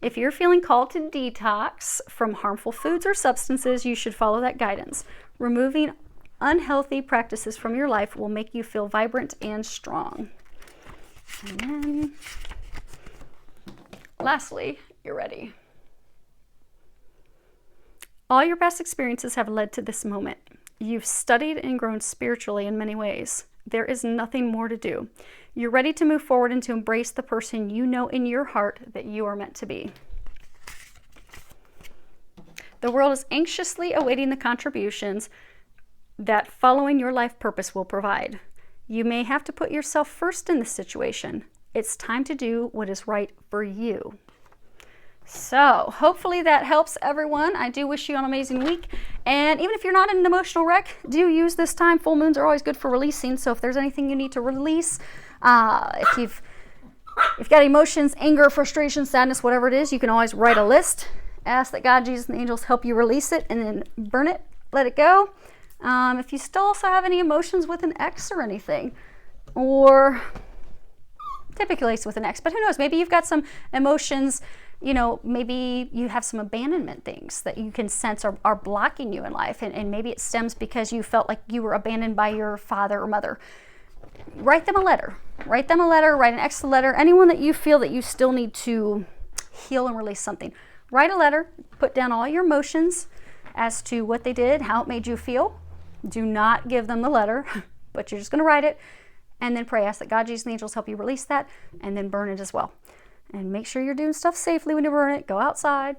Speaker 1: If you're feeling called to detox from harmful foods or substances, you should follow that guidance. Removing unhealthy practices from your life will make you feel vibrant and strong. And then, lastly, you're ready. All your past experiences have led to this moment. You've studied and grown spiritually in many ways. There is nothing more to do. You're ready to move forward and to embrace the person you know in your heart that you are meant to be. The world is anxiously awaiting the contributions that following your life purpose will provide. You may have to put yourself first in this situation. It's time to do what is right for you. So hopefully that helps everyone. I do wish you an amazing week. And even if you're not in an emotional wreck, do use this time. Full moons are always good for releasing. So if there's anything you need to release, if you've got emotions, anger, frustration, sadness, whatever it is, you can always write a list. Ask that God, Jesus, and the angels help you release it, and then burn it, let it go. If you still also have any emotions with an ex or anything, or typically it's with an ex, but who knows, maybe you've got some emotions, you know, maybe you have some abandonment things that you can sense are blocking you in life, and maybe it stems because you felt like you were abandoned by your father or mother. Write them a letter. Write them a letter, write an ex a letter, anyone that you feel that you still need to heal and release something. Write a letter, put down all your emotions as to what they did, how it made you feel. Do not give them the letter, but you're just going to write it, and then pray. Ask that God, Jesus, and the angels help you release that, and then burn it as well. And make sure you're doing stuff safely when you burn it. Go outside,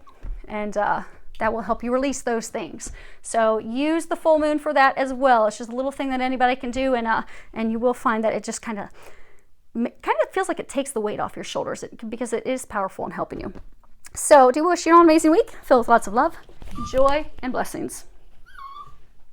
Speaker 1: and that will help you release those things. So use the full moon for that as well. It's just a little thing that anybody can do, and you will find that it just kind of feels like it takes the weight off your shoulders because it is powerful in helping you. So do wish you an amazing week, filled with lots of love, joy, and blessings.